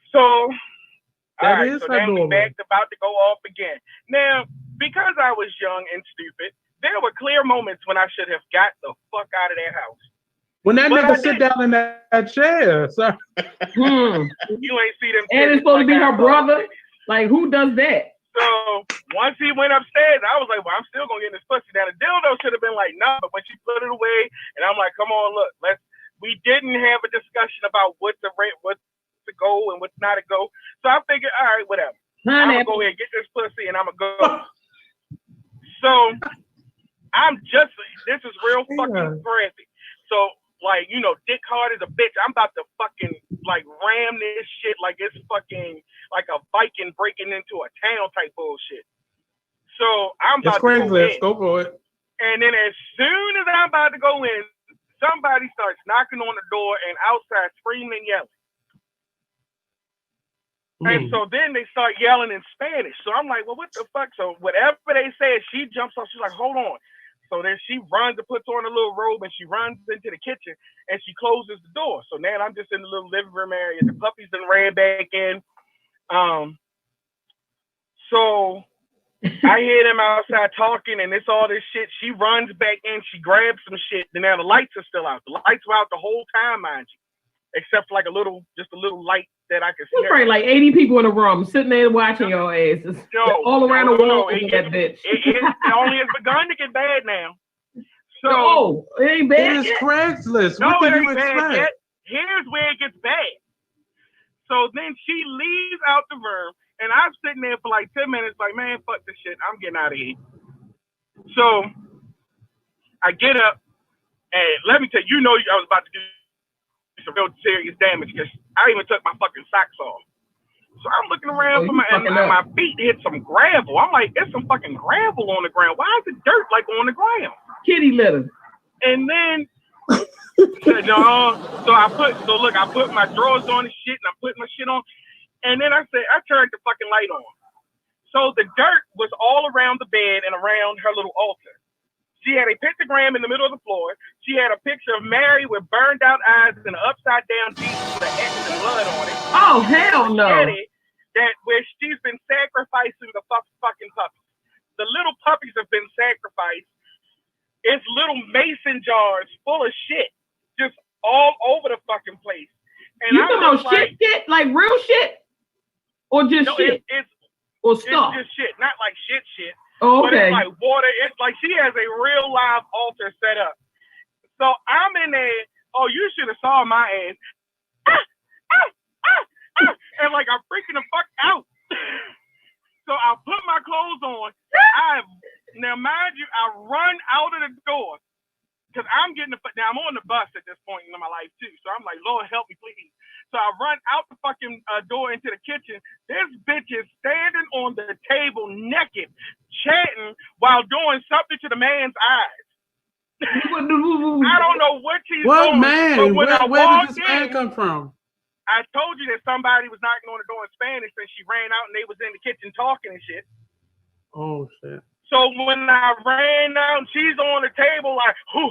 So, all right, so then we back about to go off again. Now, because I was young and stupid, there were clear moments when I should have got the fuck out of that house. When that nigga sit down in that chair, sir. You ain't see them. And it's supposed to be her brother. Like, who does that? So once he went upstairs, I was like, well, I'm still gonna get this pussy. Now the dildo should have been like, no, but when she put it away, and I'm like, come on, look, we didn't have a discussion about what's to go and what's not to go. So I figured, all right, whatever. I'm gonna go ahead and get this pussy and I'm gonna go. So this is real fucking crazy. So, like, dick hard as a bitch. I'm about to fucking, like, ram this shit like it's fucking, like a Viking breaking into a town type bullshit. So, I'm about to go in. Go for it. And then as soon as I'm about to go in, somebody starts knocking on the door and outside screaming and yelling. And so then they start yelling in Spanish. So I'm like, well, what the fuck? So whatever they said, she jumps up. She's like, hold on. So then she runs and puts on a little robe and she runs into the kitchen and she closes the door. So now I'm just in the little living room area. The puppies done ran back in. So I hear them outside talking and it's all this shit. She runs back in. She grabs some shit. And now the lights are still out. The lights were out the whole time, mind you. Except for like a little light that I could see. There's probably like 80 people in the room sitting there watching your asses. All around the wall. That bitch. It only has begun to get bad now. So it ain't bad. It is Craigslist. No, what it did you ain't bad expect? yet. Here's where it gets bad. So then she leaves out the room, and I'm sitting there for like 10 minutes, like, man, fuck this shit. I'm getting out of here. So I get up, and let me tell you, I was about to do some real serious damage because I even took my fucking socks off. So I'm looking around for my feet hit some gravel. I'm like, there's some fucking gravel on the ground. Why is it dirt like on the ground? Kitty litter. And then I put my drawers on and shit and I put my shit on. And then I turned the fucking light on. So the dirt was all around the bed and around her little altar. She had a pictogram in the middle of the floor. She had a picture of Mary with burned out eyes and an upside down Jesus with an X and blood on it. Oh, hell no. That where she's been sacrificing the fucking puppies. The little puppies have been sacrificed. It's little mason jars full of shit just all over the fucking place. And you talking about shit? Like real shit? just shit? Or stuff? It's just shit, not like shit. Oh, but okay. it's like water. It's like she has a real live altar set up. So I'm in there. Oh, you should have saw my ass. And like I'm freaking the fuck out. So I put my clothes on. Now mind you, I run out of the door because I'm getting now I'm on the bus at this point in my life too. So I'm like, Lord help me please. So I run out the fucking door into the kitchen. This bitch is standing on the table naked, chatting while doing something to the man's eyes. I don't know what she's doing. What man? Where did this man in, come from? I told you that somebody was knocking on the door in Spanish and she ran out and they was in the kitchen talking and shit. Oh shit. So when I ran out, she's on the table like, hoo,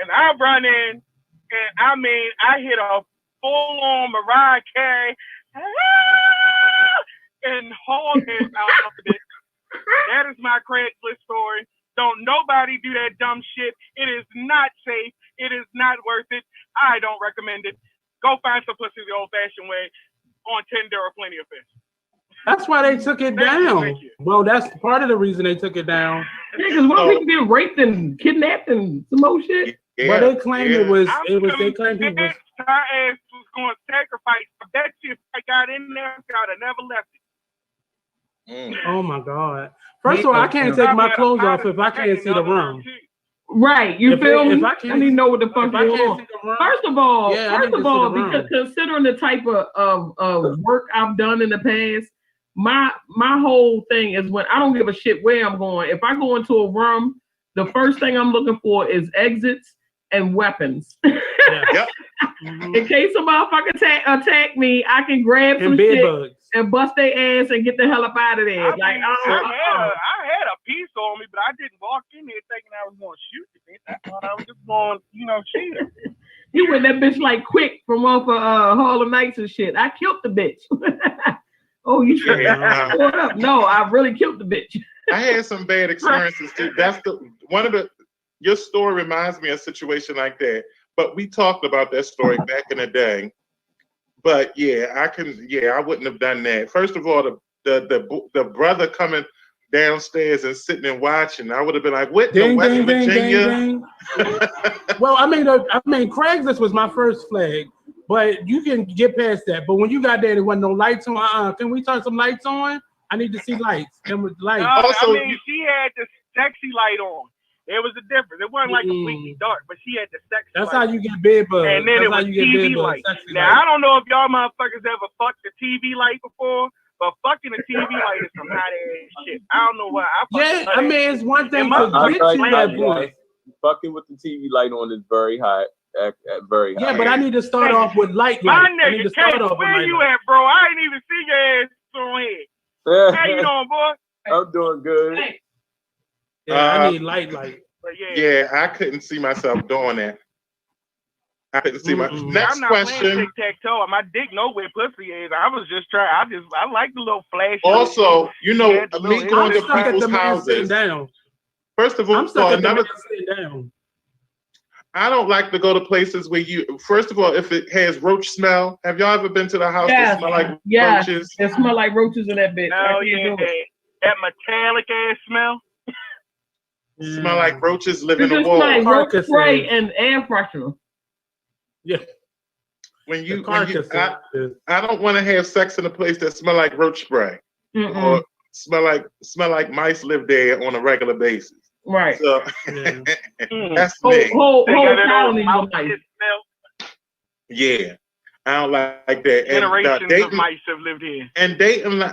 and I run in and I mean, I hit a full-on Mariah Carey and hauled it out of it. That is my Craigslist story. Don't nobody do that dumb shit. It is not safe. It is not worth it. I don't recommend it. Go find some pussy the old-fashioned way on Tinder or Plenty of Fish. That's why they took it down. Thank you. Well, that's part of the reason they took it down. Yeah, because what people get raped and kidnapped and some more shit. Yeah, but they claimed it was. They claimed people was. Her ass was going to sacrifice. I bet you if I got in there, I'd have never left it. Oh my God! First of all, I can't take my clothes off if I can't see the room. Right, you feel me? I need to know what the fuck going on. First of all, because considering the type of work I've done in the past, my whole thing is when I don't give a shit where I'm going. If I go into a room, the first thing I'm looking for is exits and weapons. Yep. In case some motherfucker attack me, I can grab some shit and bust their ass and get the hell up out of there. I had a piece on me, but I didn't walk in there thinking I was going to shoot the bitch. I thought I was just going, shoot her. You went that bitch like quick from off of Harlem Nights and shit. I killed the bitch. Oh, you should up. No, I really killed the bitch. I had some bad experiences too. That's your story reminds me of a situation like that. But we talked about that story back in the day. But I wouldn't have done that. First of all, the brother coming downstairs and sitting and watching, I would have been like, what in West Virginia? Well, I mean, Craigslist was my first flag, but you can get past that. But when you got there wasn't no lights on. Can we turn some lights on? I need to see lights. She had the sexy light on. It was a difference. It wasn't like completely dark, but she had the sexy light. That's how you get bed bugs. And then it was TV light. Now, I don't know if y'all motherfuckers ever fucked the TV light before, but fucking a TV light is some hot ass shit. I don't know why. I mean, it's one thing to get you that voice. Fucking with the TV light on is very hot. Very hot. Yeah, but I need to start off with light. My nigga, where you at, bro? I ain't even see your ass on here. How you doing, boy? I'm doing good. Yeah, I need light. Yeah, I couldn't see myself doing that. I couldn't see my next I'm not question. Playing tic-tac-toe. My dick know where pussy is. I was just trying. I like the little flash. Also, me going to people's houses. First of all, I don't like to go to places where first of all, if it has roach smell. Have y'all ever been to the house that smell like roaches? It smell like roaches in that bitch. Oh yeah, that metallic ass smell. Smell like roaches live in the wall. Like roach spray and air freshener. Yeah. I don't want to have sex in a place that smell like roach spray or smell like mice live there on a regular basis. Right. So that's me. Whole colony of mice. Yeah. I don't like that. Generations of mice have lived here. And dating, I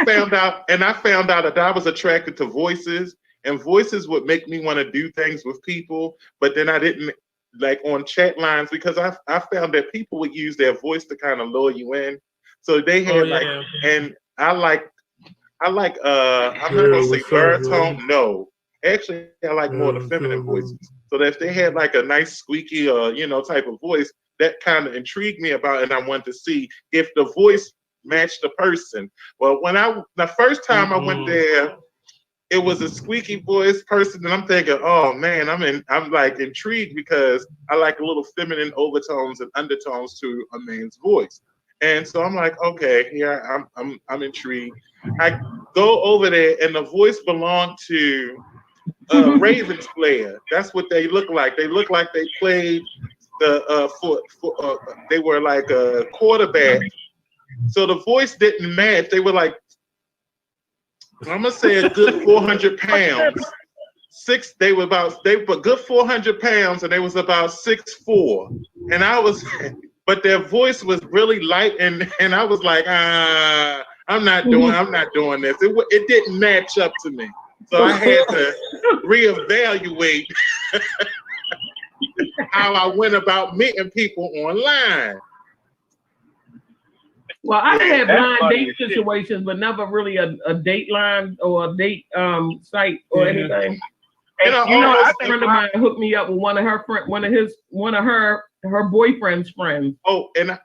found out that I was attracted to voices, and voices would make me want to do things with people, but then I didn't like on chat lines because I found that people would use their voice to kind of lure you in. So they had and I'm not gonna say baritone. No, actually, I like more the feminine voices. So that if they had like a nice squeaky type of voice, that kind of intrigued me about it, and I wanted to see if the voice matched the person. Well, the first time I went there, it was a squeaky voice person, and I'm thinking, oh man, I'm like intrigued because I like a little feminine overtones and undertones to a man's voice. And so I'm like, okay, yeah, I'm intrigued. I go over there, and the voice belonged to Ravens player. That's what they look like. They look like they played they were like a quarterback. So the voice didn't match. They were like, I'm gonna say a good 400 pounds. They were good 400 pounds, and they was about 6'4". And I was, but their voice was really light, and I was like, I'm not doing this. It didn't match up to me. So I had to reevaluate how I went about meeting people online. Well, I had blind date situations, but never really a Dateline or a date site or anything. And a friend of mine hooked me up with one of her boyfriend's friends. Oh, and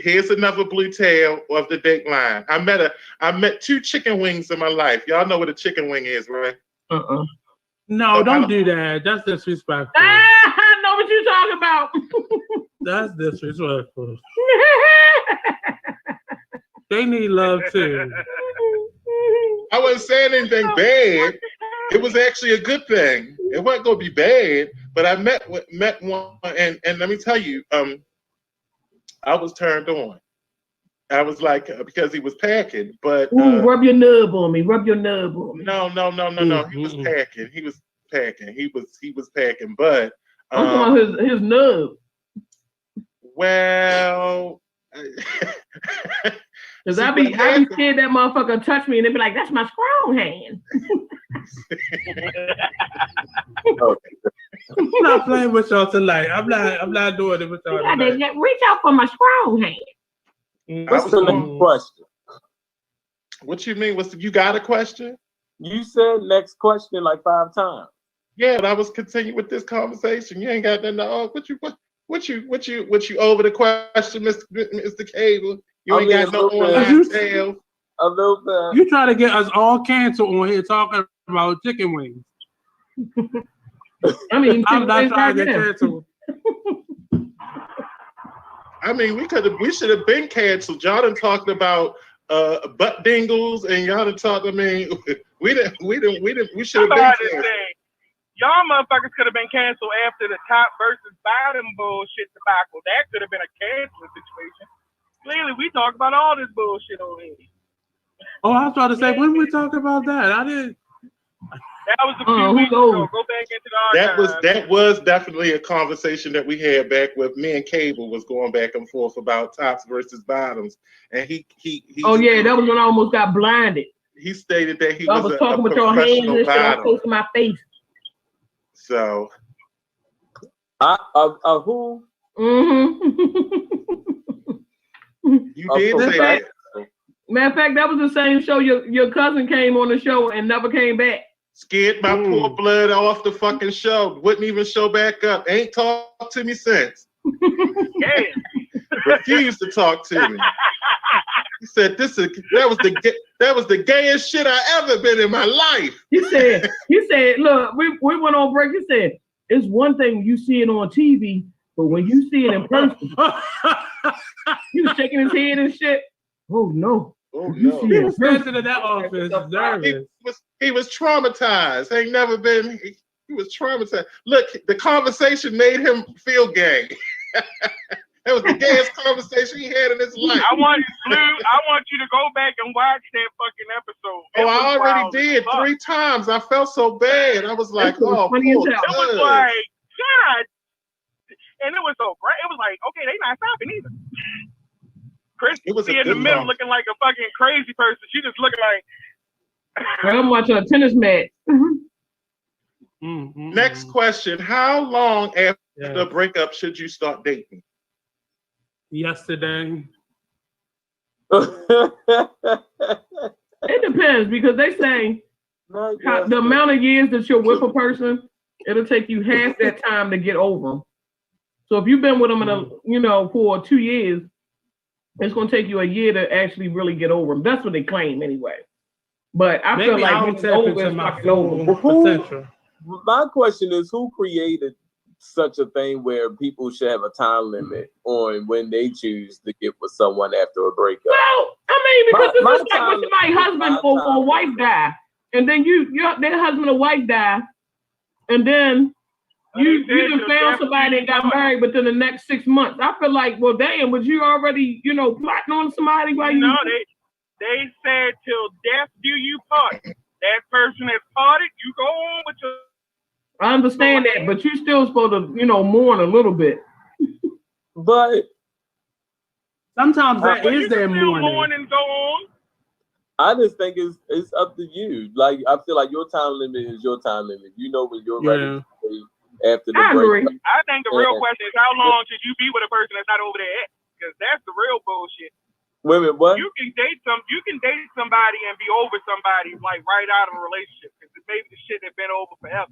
here's another blue tail of the Dateline. I met 2 chicken wings in my life. Y'all know what a chicken wing is, right? No, so don't do that. That's disrespectful. I know what you're talking about. That's disrespectful. They need love too. I wasn't saying anything bad. It was actually a good thing. It wasn't gonna be bad. But I met one, and let me tell you, I was turned on. I was like, because he was packing, but rub your nub on me. Rub your nub on me. No. He was packing. He was packing, but I'm talking about his nub. Well, because I be scared that motherfucker touch me and they be like, that's my strong hand. I'm not playing with y'all tonight. I'm not doing it with y'all tonight. Reach out for my strong hand. What's the next question? What you mean? You got a question? You said next question like 5 times. Yeah, but I was continuing with this conversation. You ain't got nothing to What you over the question, Mr. Cable? You ain't got no online sales. A little bit. You try to get us all canceled on here talking about chicken wings. I mean, I'm not trying to get canceled. I mean, we should have been canceled. Y'all done talked about butt dingles, and y'all done talked. I mean, we should have been canceled. Y'all motherfuckers could have been canceled after the top versus bottom bullshit debacle. That could have been a canceling situation. Clearly, we talk about all this bullshit over here. Oh, I was trying to say, when we talk about that? I didn't. That was a few weeks ago. Go back into the archives. That was definitely a conversation that we had back with me and Cable was going back and forth about tops versus bottoms, and he oh yeah, that was when I almost got blinded. He stated that he was talking with your hands and shit on close to my face. So, who? You did say that. Matter of fact, that was the same show your cousin came on the show and never came back. Scared my poor blood off the fucking show. Wouldn't even show back up. Ain't talked to me since. Refused to talk to me. He said that was the gayest shit I ever been in my life. He said, look, we went on break. He said, it's one thing you see it on TV, but when you see it in person, he was shaking his head and shit. Oh no. He was standing in that office, nervous. He was traumatized. Ain't never been. He was traumatized. Look, the conversation made him feel gay. That was the gayest conversation he had in his life. I want you to go back and watch that fucking episode. I already did 3 times. I felt so bad. I was like, oh, poor. It was like, God. And it was so great. It was like, okay, they not stopping either. Chris was in the middle looking like a fucking crazy person. She just looking like. I'm watching a tennis match. Next question. How long after the breakup should you start dating? Yesterday. It depends because they say the amount of years that you're with a person, it'll take you half that time to get over them. So if you've been with them for 2 years, it's going to take you a year to actually really get over them. That's what they claim anyway. But I feel like it's over. My question is, who created such a thing where people should have a time limit on when they choose to get with someone after a breakup. Well, I mean, because this is like when somebody's husband or wife die, and then their husband or wife die, and then you done found somebody and got married within the next 6 months. I feel like, well, damn, was you already, plotting on somebody while you? No, they said till death do you part. That person has parted, you go on with your. I understand that, but you're still supposed to, mourn a little bit. But sometimes that is their mourning. Mourn and go on. I just think it's up to you. Like, I feel like your time limit is your time limit. You know when you're ready to stay after the break. I think the real question is how long should you be with a person that's not over their ex? Because that's the real bullshit. Women, what? You can date somebody and be over somebody like right out of a relationship because maybe the shit has been over forever.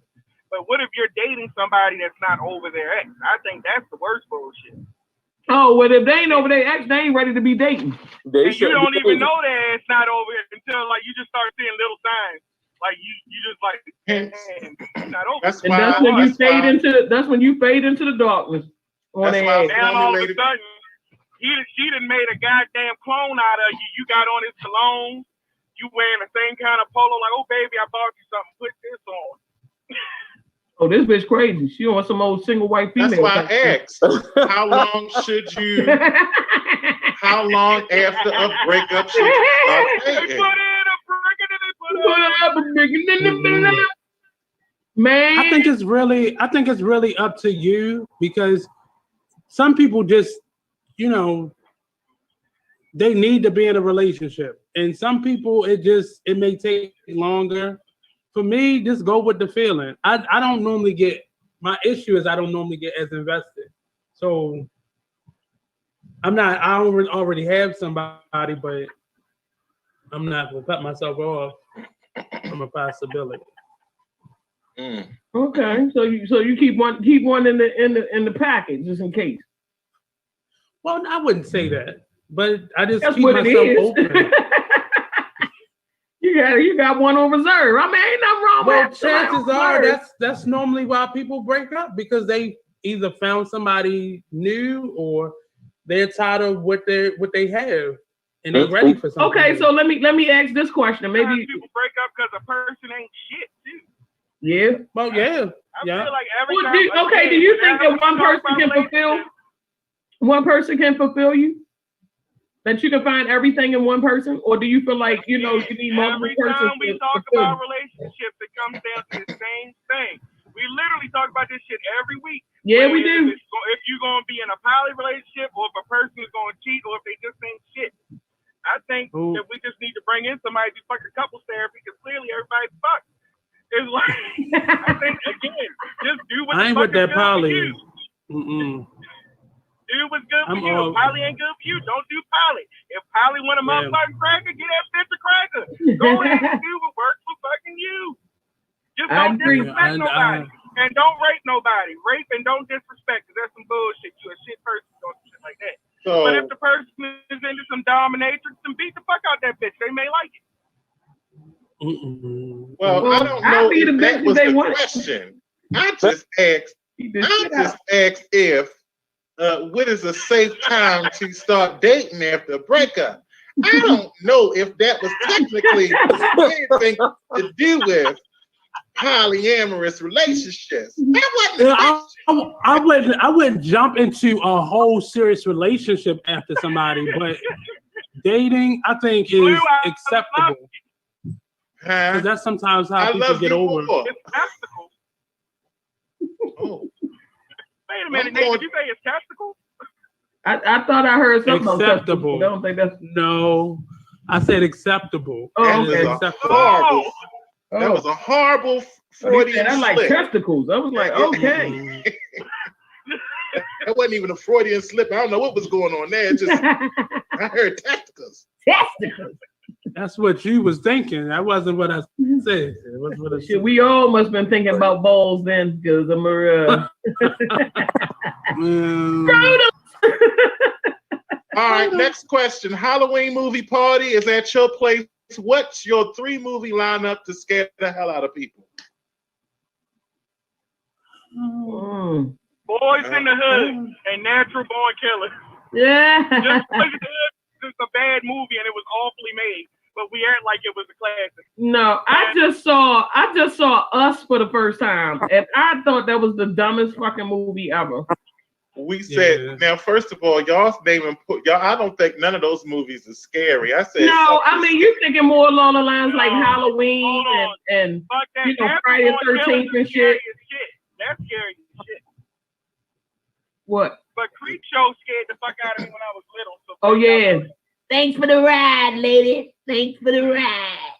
But what if you're dating somebody that's not over their ex? I think that's the worst bullshit. Oh, well, if they ain't over their ex, they ain't ready to be dating. And you don't even know that it's not over until like you just start seeing little signs. Like you just like, man, not over. That's when you fade into the darkness. Now all of a sudden, she done made a goddamn clone out of you. You got on his cologne. You wearing the same kind of polo. Like, oh baby, I bought you something. Put this on. Oh, this bitch crazy. She on some old single white female. That's why I asked, how long after a breakup should you start dating? Man, I think it's really up to you because some people just, they need to be in a relationship, and some people it may take longer. For me, just go with the feeling. I don't normally get, my issue is I don't normally get as invested. So I already have somebody, but I'm not gonna cut myself off from a possibility. Okay, so you keep one in the package just in case. Well, I wouldn't say that, but I just keep myself open. You got one on reserve. I mean, ain't nothing wrong with that. Chances are that's normally why people break up, because they either found somebody new or they're tired of what they have and they're ready for something. Okay, so let me ask this question. Maybe people break up because a person ain't shit too. Yeah. Well, yeah. I feel like every do you think that one person can fulfill you? That you can find everything in one person, or do you feel like you need multiple persons? Every time we talk about relationships, it comes down to the same thing. We literally talk about this shit every week. Yeah, we do. If you're gonna be in a poly relationship, or if a person is gonna cheat, or if they just ain't shit. I think that we just need to bring in somebody to fuck a couples therapy because clearly everybody's fucked. It's like I think again, just do what I ain't with that poly. Do what's good for you. If poly ain't good for you, don't do poly. If poly want a motherfucking cracker, get that bitch a cracker. Go ahead and do what works for fucking you. Just don't disrespect nobody. And don't rape nobody. Rape and don't disrespect, because that's some bullshit. You a shit person doing shit like that. But if the person is into some dominatrix, then beat the fuck out that bitch. They may like it. Well, I don't know if that was the question. I just asked if when is a safe time to start dating after a breakup? I don't know if that was technically anything to do with polyamorous relationships. That wasn't I wouldn't jump into a whole serious relationship after somebody, but dating I think is acceptable. Because that's sometimes how people get over. It's testicle. Oh. Wait a minute, Nate, did you say it's testicle? I thought I heard something acceptable. I don't think that's no. I said acceptable. That was a horrible Freudian slip. Like testicles. I was like, okay. That wasn't even a Freudian slip. I don't know what was going on there. I heard testicles. Testicles. That's what you was thinking. That wasn't what I said. It was what I said. We all must have been thinking about balls then, because I'm All right, next question. Halloween movie party is at your place. What's your 3 movie lineup to scare the hell out of people? Boys in the Hood and Natural Born Killers. Yeah. Just Boys in the Hood is a bad movie and it was awfully made, but we act like it was a classic. No, I just saw Us for the first time, and I thought that was the dumbest fucking movie ever. We said now. First of all, y'all I don't think none of those movies are scary. I said no. I mean, you're thinking more along the lines like Halloween and you know Friday the 13th and shit. That's scary as shit. What? But Creepshow scared the fuck out of me when I was little. So oh yeah. Thanks for the ride, lady. Thanks for the ride.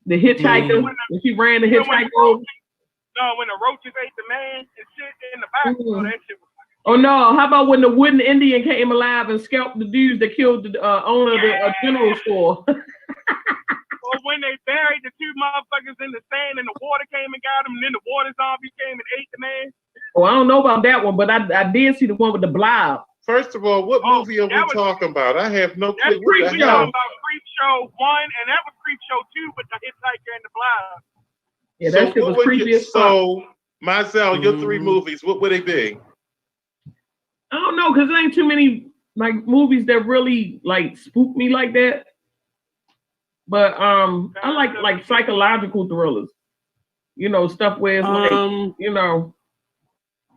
The hitchhiker. When she ran the hitchhiker. No, when the roaches ate the man and shit in the back. Oh, that shit was. Oh no! How about when the wooden Indian came alive and scalped the dudes that killed the owner of the general store? Or when they buried the two motherfuckers in the sand and the water came and got them, and then the water zombies came and ate the man. Oh, I don't know about that one, but I did see the one with the blob. First of all, what movie are we talking about? I have no clue. That's we talking about Creepshow 1, and that was Creepshow 2 with the hitchhiker and the blob. Yeah, that shit was creepy as fuck. So, Mizell, your 3 movies, what would they be? I don't know, because there ain't too many like movies that really like spook me like that. But I like psychological thrillers. You know, stuff where it's like, you know,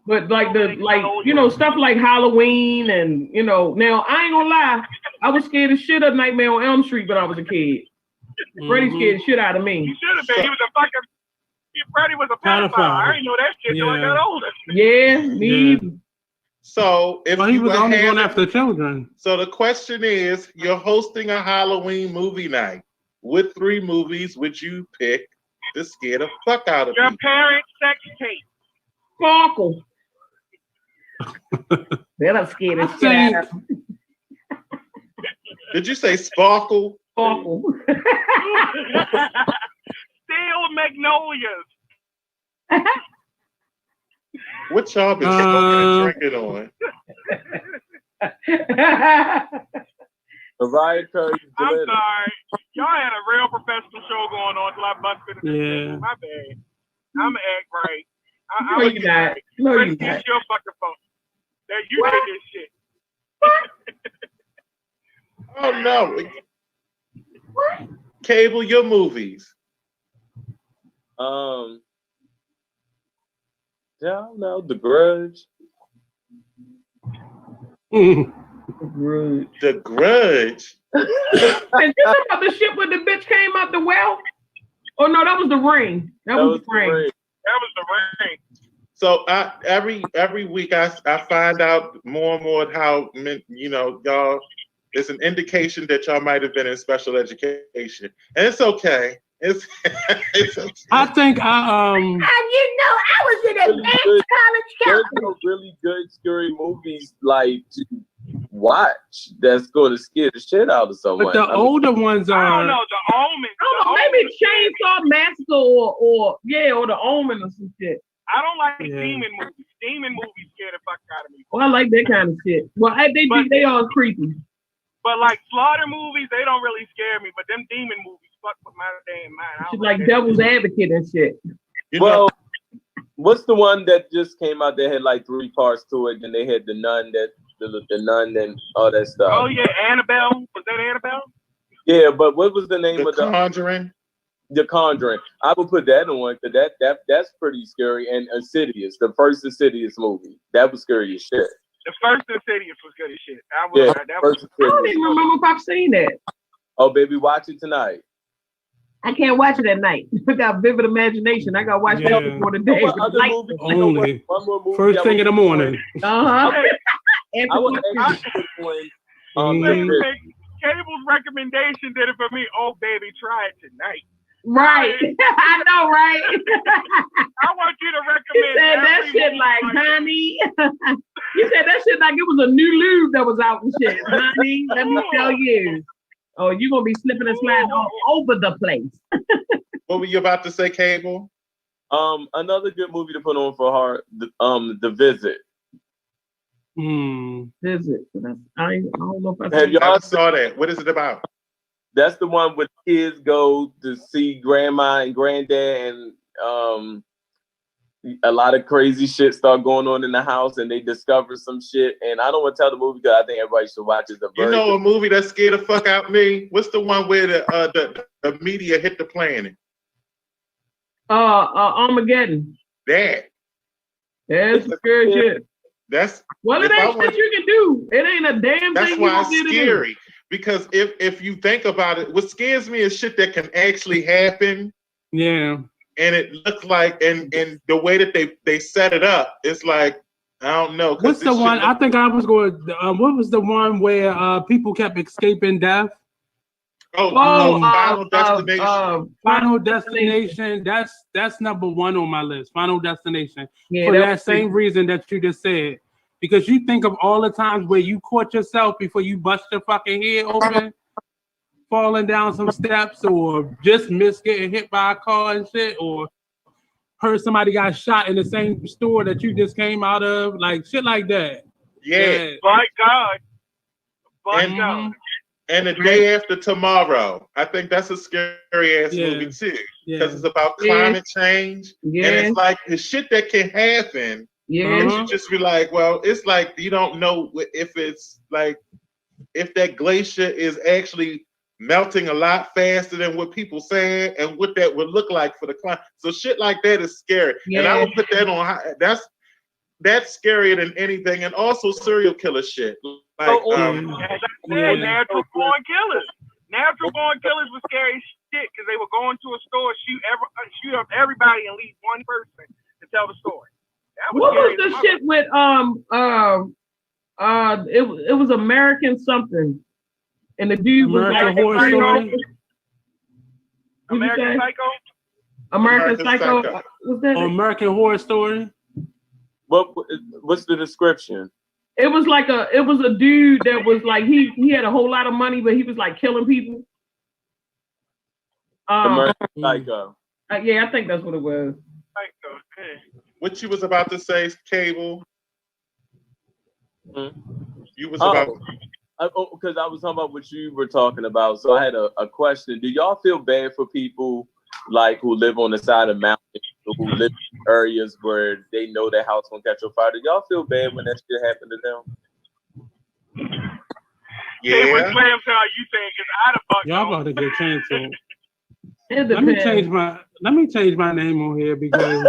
but like stuff like Halloween and you know, now I ain't gonna lie, I was scared as shit of Nightmare on Elm Street when I was a kid. Freddie scared the shit out of me. He should have been. He was a fucking Freddie was a pedophile. I didn't know that shit until I got older. Yeah, me either. So if he was only going after children. So the question is, you're hosting a Halloween movie night. What 3 movies would you pick to scare the fuck out of your you? parents' sex tape? Sparkle. They're scared of shit out of me. Did you say Sparkle? Sparkle. Steel Magnolias. What y'all been smoking and drinking on? Mariah Carey's I'm sorry. Y'all had a real professional show going on till I busted it. Yeah. My bad. I'm act right. No, you not. No, you not. It's your fucking fault. That you did this shit. Oh no. What? Cable, your movies. I don't know. The Grudge. The Grudge. Is this about the shit when the bitch came out the well? Oh no, that was The Ring. That was the Ring. That was The Ring. So every week I find out more and more how you know y'all. It's an indication that y'all might have been in special education, and it's okay. It's okay. I think How you know I was in a college There's no really good scary movies like to watch that's going to scare the shit out of someone. But the older ones are. I don't know, The Omen. I don't know, maybe Chainsaw Massacre or The Omen or some shit. I don't like demon movies. Demon movies scare the fuck out of me. Well, I like that kind of shit. Well, they all creepy. But like slaughter movies, they don't really scare me. But them demon movies fuck with my damn mind. She's like Devil's Advocate and shit. Well, what's the one that just came out that had like 3 parts to it? And they had the nun the nun and all that stuff. Oh yeah, Annabelle. Was that Annabelle? Yeah, but what was the name of The Conjuring? The Conjuring. I would put that on because that's pretty scary. And Insidious, the first Insidious movie, that was scary as shit. The first Insidious was good as shit. I don't even remember if I've seen that. Oh, baby, watch it tonight. I can't watch it at night. I got vivid imagination. I got to watch that before the day. Only first thing in the morning. Cable's recommendation did it for me. Oh, baby, try it tonight. Right. I know, right? I want you to recommend. You said that shit like, honey. You said that shit like it was a new lube that was out and shit. Honey, let me tell you. Oh, you're going to be slipping and sliding all over the place. What were you about to say, Cable? Another good movie to put on for her, The Visit. Visit. I don't know if Have y'all saw that? What is it about? That's the one where kids go to see grandma and granddad, and a lot of crazy shit start going on in the house, and they discover some shit. And I don't want to tell the movie because I think everybody should watch it. You know a movie that scared the fuck out me? What's the one where the media hit the planet? Armageddon. That. That's scary shit. That's well, it ain't shit you can do. It ain't a damn that's thing. That's why it's scary. Because if you think about it, what scares me is shit that can actually happen. Yeah. And it looks like, and the way that they set it up, it's like, I don't know. What's the one? I think I was going. What was the one where people kept escaping death? Final Destination. Final Destination. That's number one on my list. Final Destination. Yeah, for that same reason that you just said. Because you think of all the times where you caught yourself before you bust your fucking head open, falling down some steps, or just missed getting hit by a car and shit, or heard somebody got shot in the same store that you just came out of, like shit like that. Yeah. By God. God. And The Day After Tomorrow. I think that's a scary ass movie too. Because it's about climate change. Yeah. And it's like the shit that can happen. Yeah. You should just be like, well, it's like you don't know if it's like if that glacier is actually melting a lot faster than what people saying and what that would look like for the climate. So shit like that is scary. Yeah. And I would put that on that's scarier than anything. And also serial killer shit. Like natural born killers. Natural born killers were scary as shit because they would go into a store, shoot up everybody and leave one person to tell the story. What was the shit with it was American something, and the dude was American Horror Story. American Psycho. American Psycho. Was that American Horror Story? What's the description? It was like a dude that was like he had a whole lot of money, but he was like killing people. American Psycho. Yeah, I think that's what it was. Psycho. Okay. What you was about to say, Cable? You was about because I was talking about what you were talking about. So I had a question. Do y'all feel bad for people like who live on the side of mountains, who live in areas where they know their house won't catch on fire? Do y'all feel bad when that shit happened to them? Yeah. Hey, what clams are you saying? Because I done fucked y'all about to get canceled. Let me change my name on here because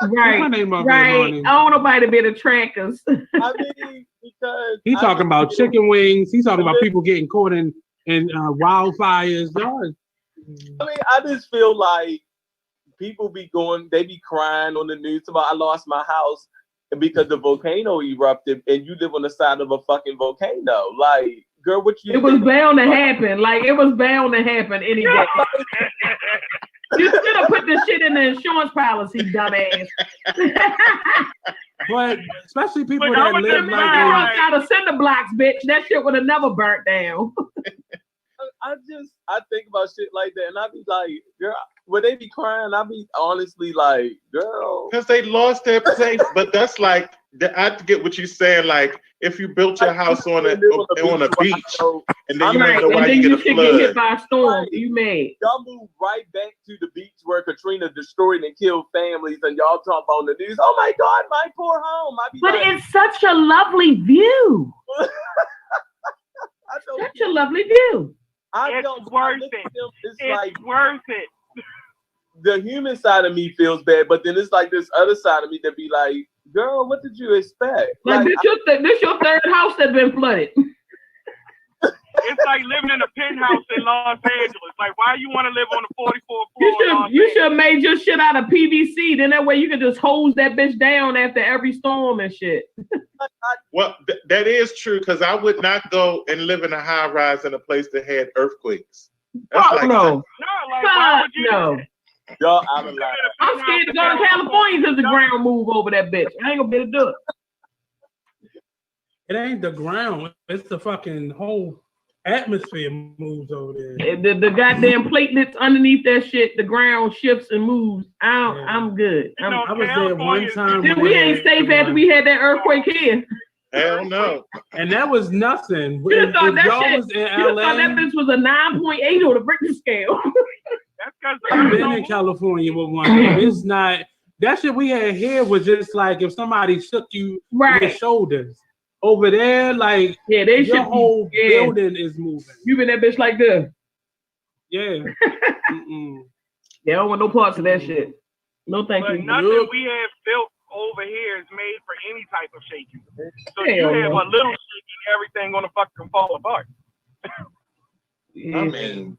right. I don't want nobody to be the trackers. I mean, because he's talking about chicken wings. He's talking about people getting caught in wildfires. I mean, I just feel like people they be crying on the news about I lost my house because the volcano erupted and you live on the side of a fucking volcano. Like, girl, what you? It was bound to happen. Like, it was bound to happen any day. You should have put this shit in the insurance policy, dumbass. But especially people that live like out of cinder blocks, bitch. That shit would have never burnt down. I think about shit like that, and I be like, girl, would they be crying? I be honestly like, girl, because they lost their place. But that's like, I get what you're saying. Like, if you built your house on a beach, and then you don't know why you get a flood. Get hit by a storm, you made. Y'all move right back to the beach where Katrina destroyed and killed families, and y'all talk on the news. Oh my God, my poor home. But it's such a lovely view. Such a lovely view. It's worth it. It's like worth it. The human side of me feels bad, but then it's like this other side of me that be like, girl, what did you expect? Like this your third house that's been flooded. It's like living in a penthouse in Los Angeles. Like, why you want to live on the 44th floor? You should have made your shit out of PVC. Then that way you can just hose that bitch down after every storm and shit. Well, that is true because I would not go and live in a high rise in a place that had earthquakes. That's like, no. Like, why would you? No. Y'all out of line. I'm scared to go to California because the ground move over that bitch. I ain't gonna be able to do it. It ain't the ground. It's the fucking whole atmosphere moves over there. The goddamn platelets underneath that shit, the ground shifts and moves. I'm good. I was there one time. We ain't safe after we had that earthquake here. Hell no. And that was nothing. You thought that bitch was a 9.8 on the Richter scale. That's because I've been in California with one. It's not. that shit we had here was just like if somebody shook you in your shoulders. Over there, like your whole building is moving. You been that bitch like this? Yeah. They don't want no parts of that shit. No, thank you. Nothing we have built over here is made for any type of shaking. So you have a little shaking, everything gonna fucking fall apart. I mean,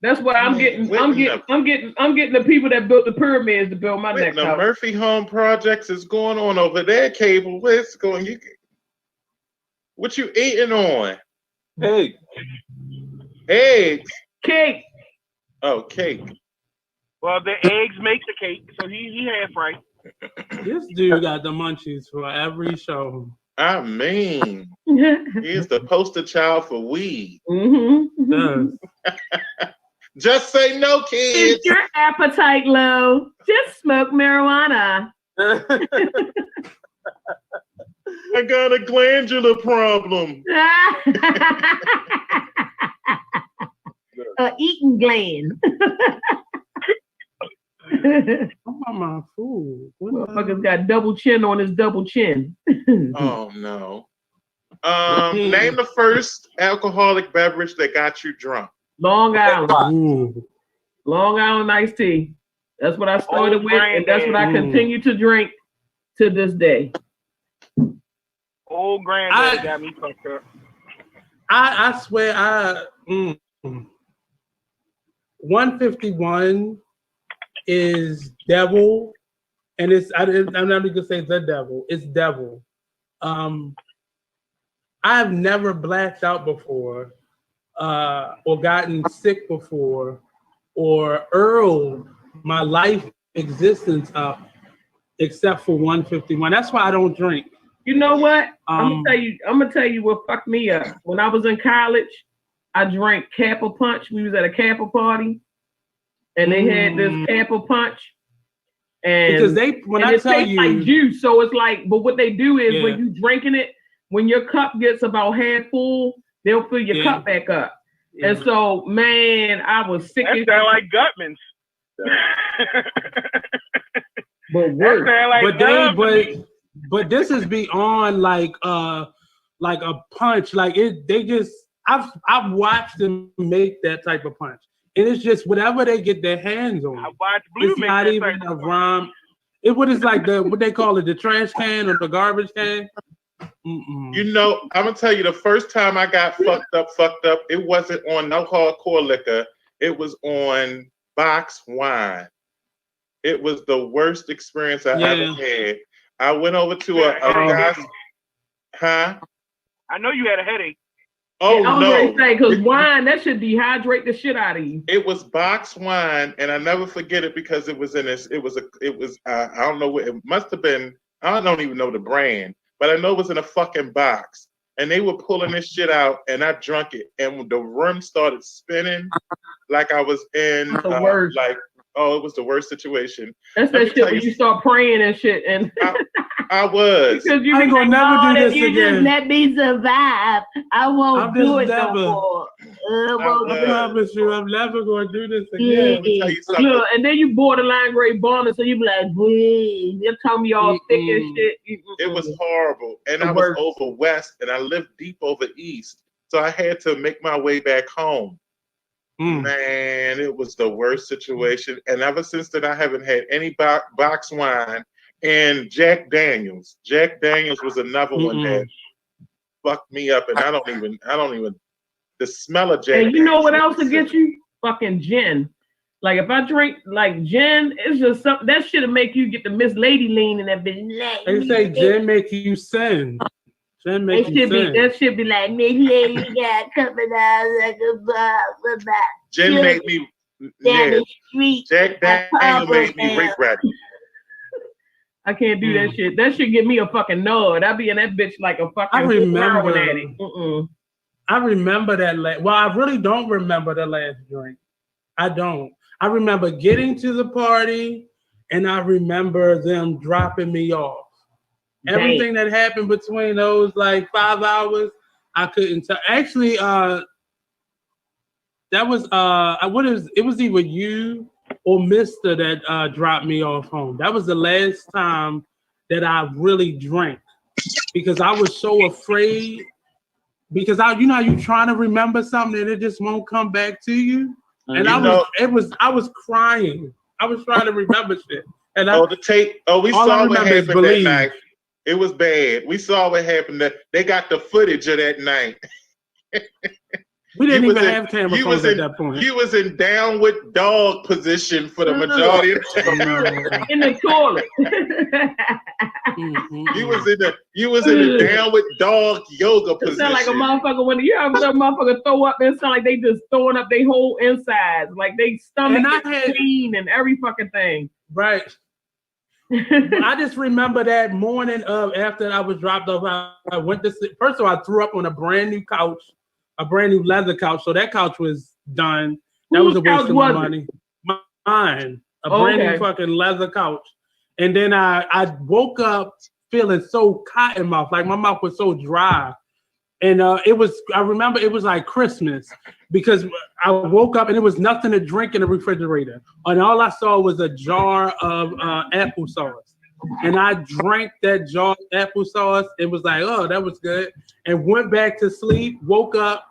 that's why I'm getting the people that built the pyramids to build my next house. The Murphy Home Projects is going on over there, Cable. Where's going? What you eating on? Eggs. Eggs. Cake. Oh, cake. Well, the eggs make the cake, so he half right. This dude got the munchies for every show. I mean, he's the poster child for weed. Just say no, kids. Is your appetite low? Just smoke marijuana. I got a glandular problem. Eating gland. My food. Motherfucker's got double chin on his double chin. Oh no. Name the first alcoholic beverage that got you drunk. Long Island. Long Island iced tea. That's what I started with, and that's what I continue to drink to this day. Old granddad got me fucked up. I swear 151 is devil, and I'm not even gonna say the devil. It's devil. I've never blacked out before, or gotten sick before, or earled my life existence up, except for 151. That's why I don't drink. You know what? I'm gonna tell you what fucked me up. When I was in college, I drank Kappa Punch. We was at a Kappa party, and they had this Kappa Punch. And because it tastes like juice, so it's like, but what they do is when you drinking it, when your cup gets about half full, they'll fill your cup back up. Yeah. And so, man, I was sick. That sound like Gutman's. But this is beyond like a punch. Like I've watched them make that type of punch. And it's just whatever they get their hands on. I watched Bleu it's not even a rhyme. What is like what they call it, the trash can or the garbage can. You know, I'm gonna tell you the first time I got fucked up, it wasn't on no hardcore liquor. It was on box wine. It was the worst experience I ever had. I went over to a guy's. Huh? I know you had a headache. Oh no! Because wine, that should dehydrate the shit out of you. It was box wine, and I never forget it because it was in this. It was I don't know what it must have been. I don't even know the brand, but I know it was in a fucking box. And they were pulling this shit out, and I drunk it, and the room started spinning like I was in the worst. It was the worst situation. That's that shit when you start praying and shit, and I was. Because you ain't gonna never do this again. Just let me survive. I won't do it no more. I promise you, I'm never gonna do this again. Let me tell you something. Look, and then you borderline Great Bonner, so you be like, your tummy all thick and shit. It was horrible, and I was over west, and I lived deep over east, so I had to make my way back home. Man, it was the worst situation, and ever since then, I haven't had any box wine. And Jack Daniels was another one that fucked me up, and I don't even. The smell of Jack. And you know what else will get you? Fucking gin. Like if I drink like gin, it's just something that should make you get the Miss Lady lean in that bitch. They say gin make you sin. Gin make you sin. That should be like Miss Lady got coming out like a blah. Gin made me. Yeah. Jack Daniels made me rape ready. I can't do that shit. That should give me a fucking nod. I'd be in that bitch like a fucking. I remember that. Well, I really don't remember the last drink. I don't. I remember getting to the party, and I remember them dropping me off. Dang. Everything that happened between those like 5 hours, I couldn't tell. Actually, that was it was either you or Mr. that dropped me off home. That was the last time that I really drank because I was so afraid. Because you know, you trying to remember something and it just won't come back to you. And I was crying. I was trying to remember shit. And the tape. Oh, we saw what happened that night. It was bad. We saw what happened. They got the footage of that night. We didn't even have camera phones at that point. He was in downward dog position for the majority of the time. In the toilet. You was in the downward dog yoga position. It sound like a motherfucker when you have some motherfucker throw up. It sound like they just throwing up their whole insides, like they stomach clean and every fucking thing. Right. I just remember that morning after I was dropped off. I went to sleep. First of all, I threw up on a brand new couch. A brand new leather couch, so that couch was done. That was a waste of my money. Mine, a brand new fucking leather couch. And then I woke up feeling so cotton mouth, like my mouth was so dry. And I remember it was like Christmas because I woke up and there was nothing to drink in the refrigerator. And all I saw was a jar of applesauce. And I drank that jar of applesauce and was like, oh, that was good. And went back to sleep, woke up,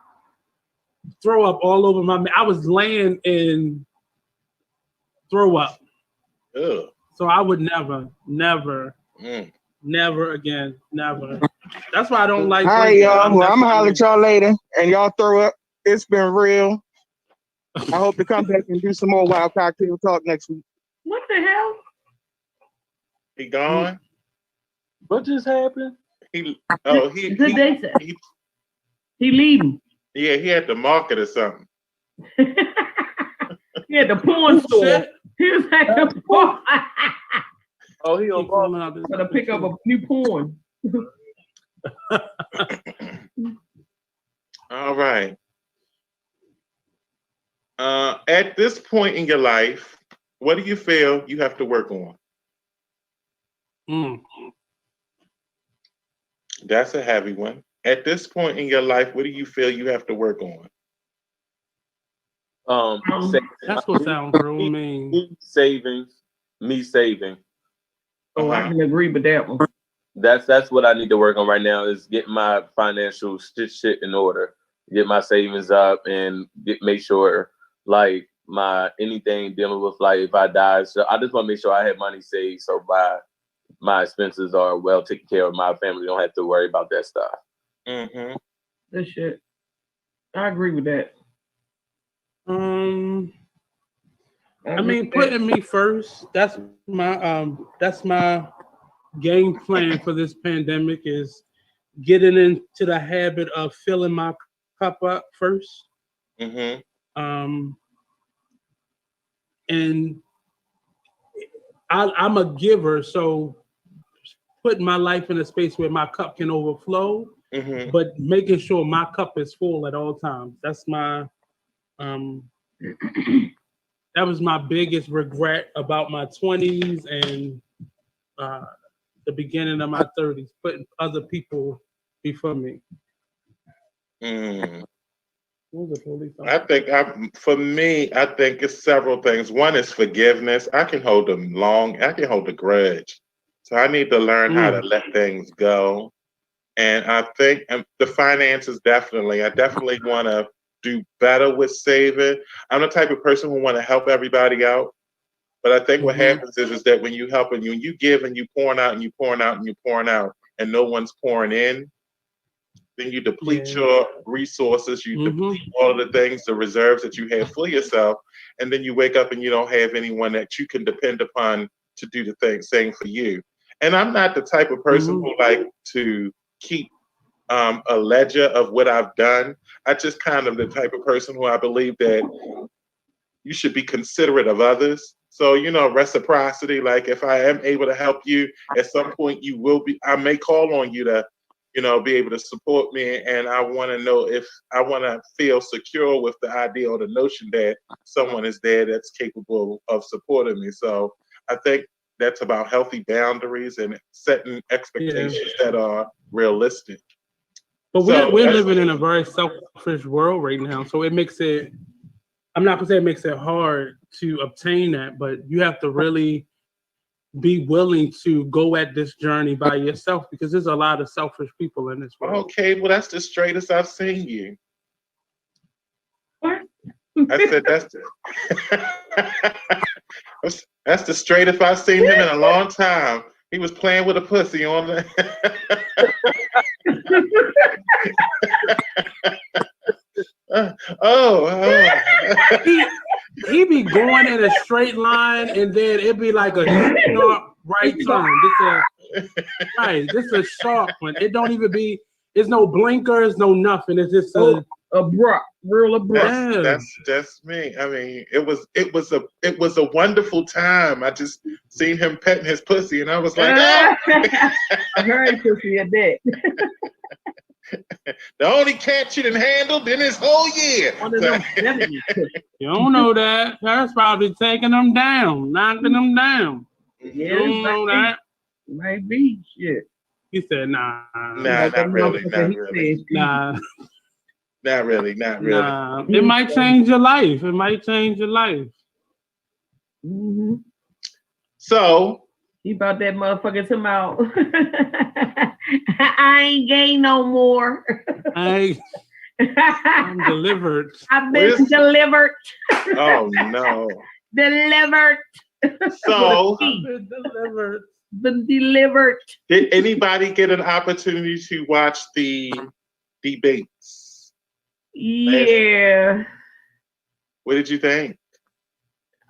throw up all over I was laying in throw up. Ugh. So I would never again, never. That's why I don't like. All right, y'all. Well, I'm gonna holler at y'all later, and y'all throw up. It's been real. I hope to come back and do some more Wild Cocktail Talk next week. What the hell? He gone? What just happened? He leaving. Yeah, he had to market or something. He had the porn store. He was at the porn. Oh, he on gonna pick up a new porn. All right. At this point in your life, what do you feel you have to work on? That's a heavy one. At this point in your life, what do you feel you have to work on? That's what sounds real mean. Me saving. Oh, I can agree with that one. That's what I need to work on right now is get my financial shit in order, get my savings up, and make sure like my anything dealing with like if I die. So I just want to make sure I have money saved so my expenses are well taken care of. My family don't have to worry about that stuff. Mm-hmm. That shit. I agree with that. I mean, putting me first. That's my game plan for this pandemic is getting into the habit of filling my cup up first. Mm-hmm. And I'm a giver, so putting my life in a space where my cup can overflow, but making sure my cup is full at all times. That's my that was my biggest regret about my 20s and the beginning of my 30s, putting other people before me. I think for me, I think it's several things. One is forgiveness. I can hold a grudge. So I need to learn how to let things go. And I think the finances I definitely want to do better with saving. I'm the type of person who want to help everybody out. But I think what happens is that when you help and you give and you pouring out and you pouring out and you pouring out and no one's pouring in, then you deplete your resources, you deplete all of the things, the reserves that you have for yourself, and then you wake up and you don't have anyone that you can depend upon to do the same for you. And I'm not the type of person who like to keep a ledger of what I've done. I just kind of the type of person who I believe that you should be considerate of others. So, reciprocity, like if I am able to help you at some point, I may call on you to, be able to support me. And I want to know if I want to feel secure with the idea or the notion that someone is there that's capable of supporting me. So I think that's about healthy boundaries and setting expectations that are realistic. But we're living in a very selfish world right now. So it makes it I'm not gonna say it makes it hard to obtain that, but you have to really be willing to go at this journey by yourself because there's a lot of selfish people in this world. Okay, well, that's the straightest I've seen you. What? I said that's the straightest I've seen him in a long time. He was playing with a pussy on the. He be going in a straight line and then it'd be like a sharp right turn. This is a sharp one. It don't even be. There's no blinkers, no nothing. It's just abrupt, real abrupt. That's me. I mean, it was a wonderful time. I just seen him petting his pussy, and I was like, oh. I heard pussy a bit. The only cat you done handled in this whole year. You don't know that. That's probably taking them down, knocking them down. Yeah, you don't know that. Might be shit. He said, nah. Nah, not really. Nah. Not really. Nah. It might change your life. Mm-hmm. So he about that motherfucker to mouth. I ain't gay no more. I'm delivered. I've been delivered. Oh no. Delivered. So been delivered. Did anybody get an opportunity to watch the debates? Yeah. What did you think?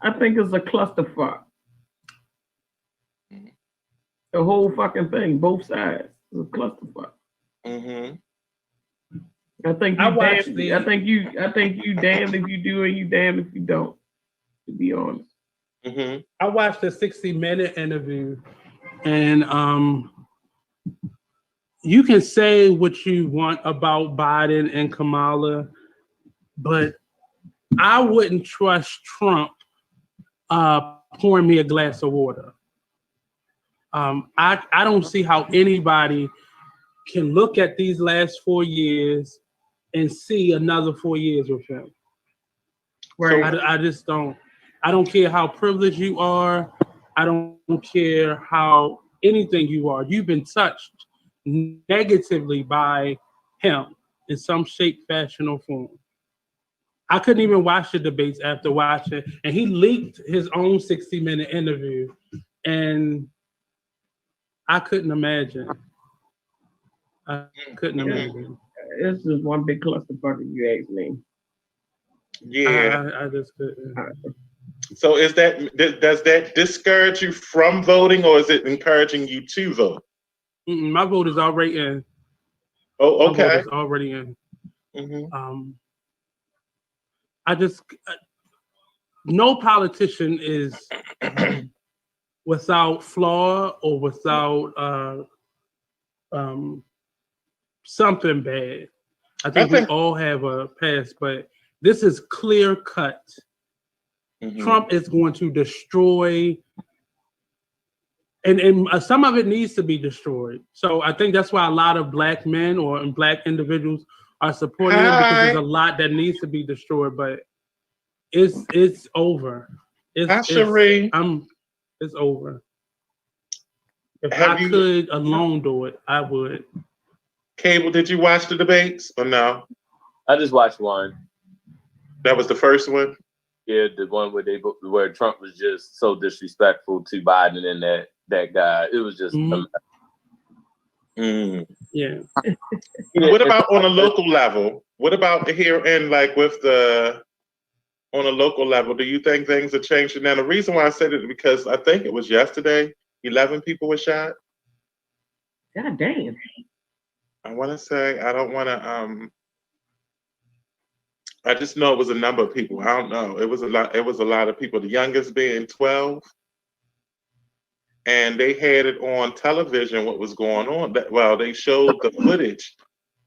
I think it's a clusterfuck. The whole fucking thing, both sides, is a clusterfuck. Mm-hmm. I think you damned if you do and you damned if you don't. To be honest. Mm-hmm. I watched the 60-minute interview, and you can say what you want about Biden and Kamala, but I wouldn't trust Trump pouring me a glass of water. I don't see how anybody can look at these last 4 years and see another 4 years with him. Right. I just don't. I don't care how privileged you are. I don't care how anything you are. You've been touched negatively by him in some shape, fashion, or form. I couldn't even watch the debates after watching, and he leaked his own 60-minute interview, and I couldn't imagine. Imagine. This is one big clusterfuck if you ask me. Yeah. I just couldn't. So does that discourage you from voting, or is it encouraging you to vote? My vote is already in. Oh, okay. My vote is already in. Mm-hmm. No politician is without flaw or without something bad. I think we all have a past, but this is clear cut. Mm-hmm. Trump is going to destroy, and some of it needs to be destroyed. So I think that's why a lot of black men or black individuals are supporting him, because there's a lot that needs to be destroyed. But it's over. It's over. If I could alone do it, I would. Cable, did you watch the debates or no? I just watched one. That was the first one? Yeah, the one where Trump was just so disrespectful to Biden and that guy. It was just yeah. What about on a local level? What about here and on a local level, do you think things are changing? Now, the reason why I said it is because I think it was yesterday, 11 people were shot. God damn. I want to say, I don't want to, I just know it was a number of people. I don't know. It was a lot of people. The youngest being 12. And they had it on television, what was going on. They showed the footage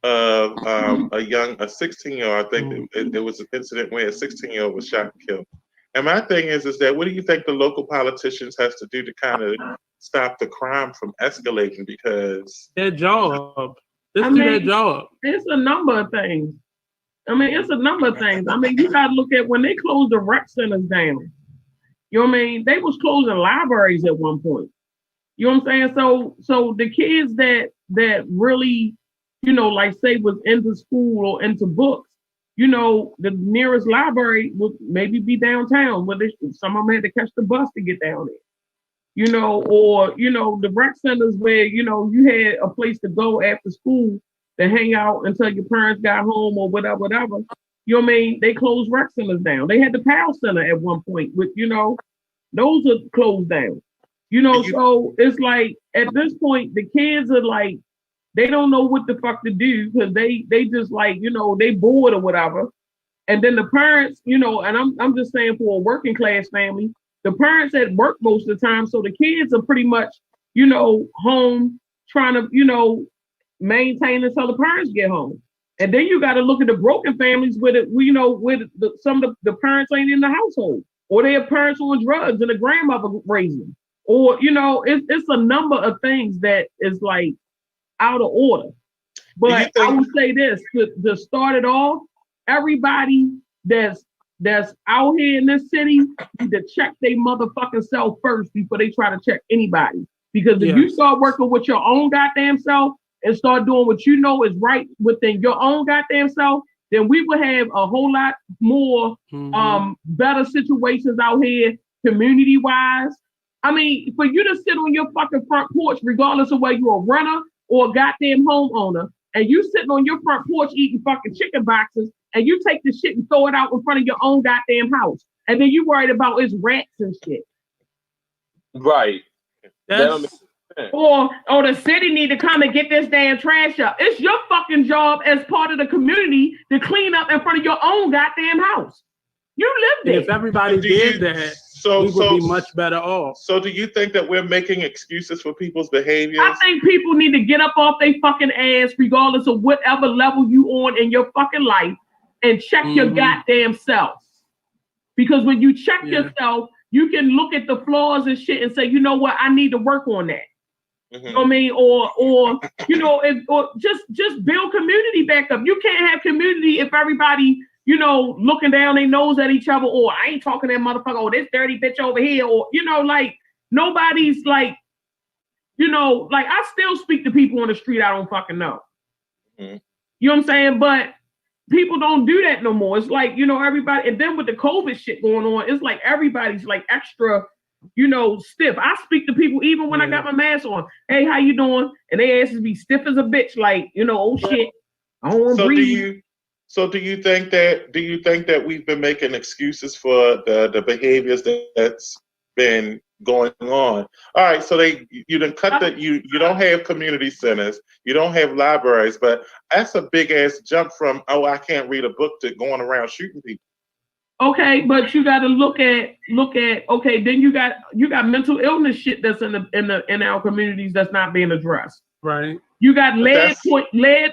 of a 16-year-old. I think there was an incident where a 16-year-old was shot and killed. And my thing is that what do you think the local politicians has to do to kind of stop the crime from escalating? Because their job. Their job. There's a number of things. I mean, it's a number of things. I mean, you got to look at when they closed the rec centers down. You know what I mean? They was closing libraries at one point. You know what I'm saying? So the kids that really, you know, like say was into school or into books, you know, the nearest library would maybe be downtown, where some of them had to catch the bus to get down there. You know, or, you know, the rec centers where, you know, you had a place to go after school to hang out until your parents got home or whatever. You know what I mean? They closed rec centers down. They had the PAL Center at one point with, you know, those are closed down. You know, so it's like at this point, the kids are like, they don't know what the fuck to do because they just like, you know, they bored or whatever. And then the parents, you know, and I'm just saying for a working class family, the parents at work most of the time, so the kids are pretty much, you know, home trying to, you know, maintain until the parents get home. And then you got to look at the broken families with it, you know, with some of the parents ain't in the household, or their parents on drugs and the grandmother raising them. Or, you know, it's a number of things that is like out of order. But I would say this, to start it off, everybody that's out here in this city need to check their motherfucking self first before they try to check anybody. Because if you start working with your own goddamn self and start doing what you know is right within your own goddamn self, then we will have a whole lot more better situations out here community-wise. I mean, for you to sit on your fucking front porch, regardless of whether you're a renter or a goddamn homeowner, and you sitting on your front porch eating fucking chicken boxes, and you take the shit and throw it out in front of your own goddamn house, and then you worried about its rats and shit. Right. Or the city need to come and get this damn trash up. It's your fucking job as part of the community to clean up in front of your own goddamn house. You live there. If everybody did that, we would be much better off. So do you think that we're making excuses for people's behaviors? I think people need to get up off their fucking ass, regardless of whatever level you on in your fucking life, and check your goddamn self. Because when you check yourself, you can look at the flaws and shit and say, you know what, I need to work on that. You know what I mean? Or you know, or just build community back up. You can't have community if everybody, you know, looking down their nose at each other, or I ain't talking to that motherfucker, or this dirty bitch over here, or, you know, like, nobody's like, you know, like, I still speak to people on the street I don't fucking know. You know what I'm saying? But people don't do that no more. It's like, you know, everybody, and then with the COVID shit going on, it's like everybody's like extra, you know, stiff. I speak to people even when I got my mask on. Hey, how you doing? And they asses be stiff as a bitch, like, you know, oh shit, I don't want to breathe. So do you think that we've been making excuses for the behaviors that's been going on? All right, so you done cut you don't have community centers, you don't have libraries, but that's a big ass jump from I can't read a book to going around shooting people. Okay, but you got to look at okay, then you got mental illness shit that's in our communities that's not being addressed. Right. You got lead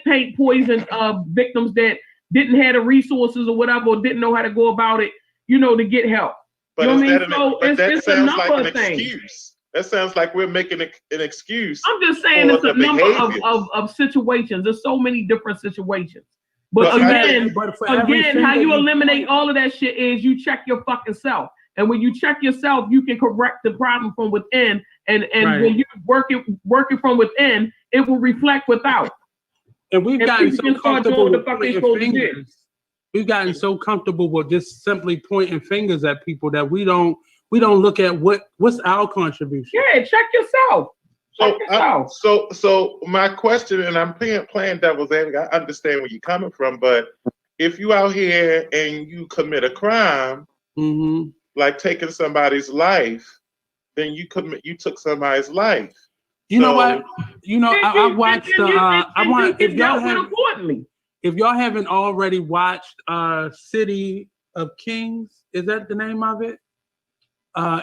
paint poison victims that didn't have the resources or whatever, or didn't know how to go about it, you know, to get help. But you know what I mean? So it's a number of things. Excuse. That sounds like we're making an excuse. I'm just saying it's a number of situations. There's so many different situations. But again, how you eliminate all of that shit is you check your fucking self. And when you check yourself, you can correct the problem from within. And when you working from within, it will reflect without. And we've gotten so comfortable with pointing fingers. We've gotten so comfortable with just simply pointing fingers at people that we don't look at what's our contribution. Yeah, check yourself. So my question, and I'm playing devil's advocate, I understand where you're coming from, but if you out here and you commit a crime, like taking somebody's life, then you took somebody's life. You know what? You know, I watched if y'all haven't already watched City of Kings, is that the name of it?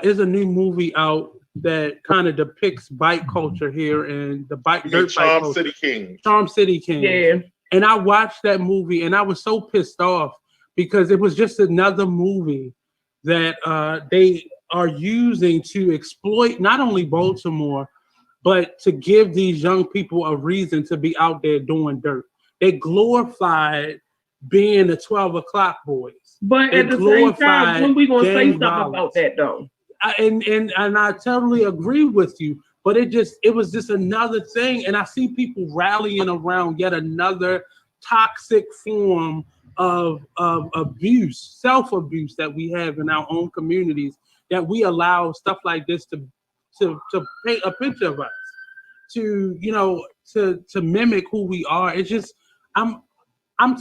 Is a new movie out that kind of depicts bike culture here and the dirt bike culture. Charm City Kings. Yeah. And I watched that movie and I was so pissed off because it was just another movie that they are using to exploit not only Baltimore, but to give these young people a reason to be out there doing dirt. They glorified being the 12 o'clock boys. But they at the same time, when we gonna say something about that though? And I totally agree with you. But it was just another thing, and I see people rallying around yet another toxic form of abuse, self-abuse that we have in our own communities, that we allow stuff like this to paint a picture of us, to mimic who we are. It's just I'm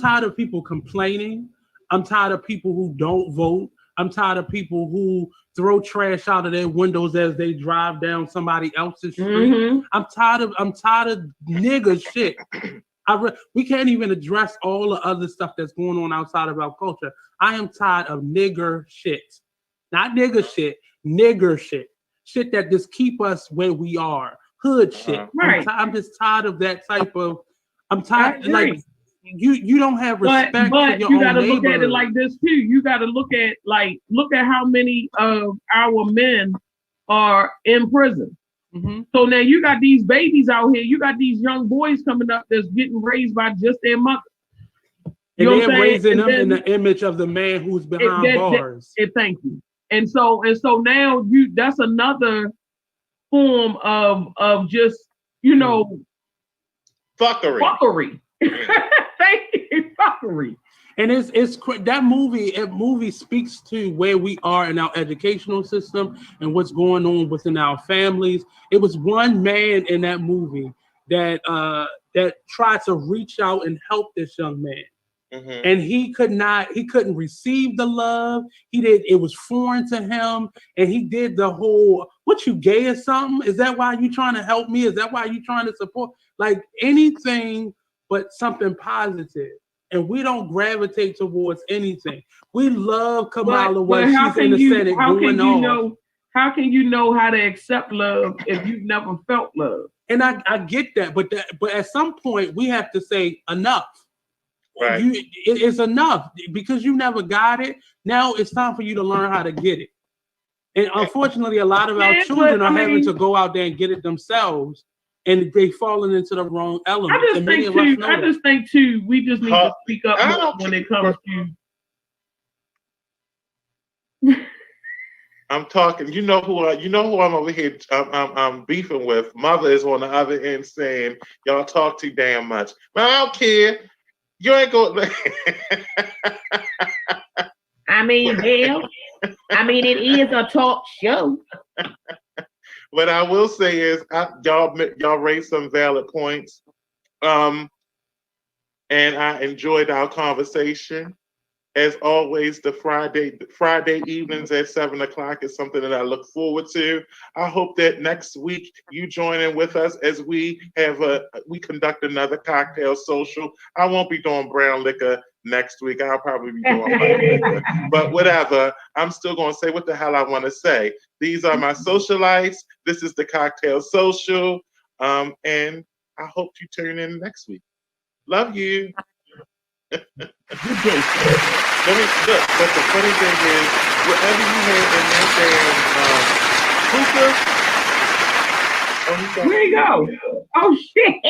tired of people complaining. I'm tired of people who don't vote. I'm tired of people who throw trash out of their windows as they drive down somebody else's street. Mm-hmm. I'm tired of nigger shit. We can't even address all the other stuff that's going on outside of our culture. I am tired of nigger shit. Not nigger shit, nigger shit. Shit that just keep us where we are. Hood shit. Right. I'm just tired of that type of, I'm tired, like, you don't have respect for your own neighbor. But you gotta look at it like this too. You gotta look at how many of our men are in prison. Mm-hmm. So now you got these babies out here. You got these young boys coming up that's getting raised by just their mother. And they're raising them in the image of the man who's behind bars. Thank you. And so now that's another form of just fuckery. Thank you, fuckery. And it's that movie speaks to where we are in our educational system and what's going on within our families. It was one man in that movie that tried to reach out and help this young man. Mm-hmm. And he couldn't receive the love. It was foreign to him. And he did the whole, what, you gay or something? Is that why you trying to help me? Is that why you trying to support? Like anything but something positive. And we don't gravitate towards anything. We love Kamala when she's in the Senate going on. How can you know how to accept love if you've never felt love? And I get that, but at some point we have to say enough. Right. It's enough because you never got it. Now it's time for you to learn how to get it. And unfortunately, a lot of our children are having to go out there and get it themselves, and they falling into the wrong element. I just think too, we just need to speak up more when it comes to. I'm talking. You know who I'm over here. I'm beefing with. Mother is on the other end saying, "Y'all talk too damn much." But I don't care. You ain't going. I mean, hell. It is a talk show. What I will say is, y'all raised some valid points, and I enjoyed our conversation. As always, the Friday evenings at 7:00 is something that I look forward to. I hope that next week you join in with us as we conduct another cocktail social. I won't be doing brown liquor next week. I'll probably be doing light liquor, but whatever. I'm still going to say what the hell I want to say. These are my socialites. This is the Cocktail Social, and I hope you tune in next week. Love you. Let me look, but the funny thing is, whatever you had in that damn hookah, where you go? Oh shit.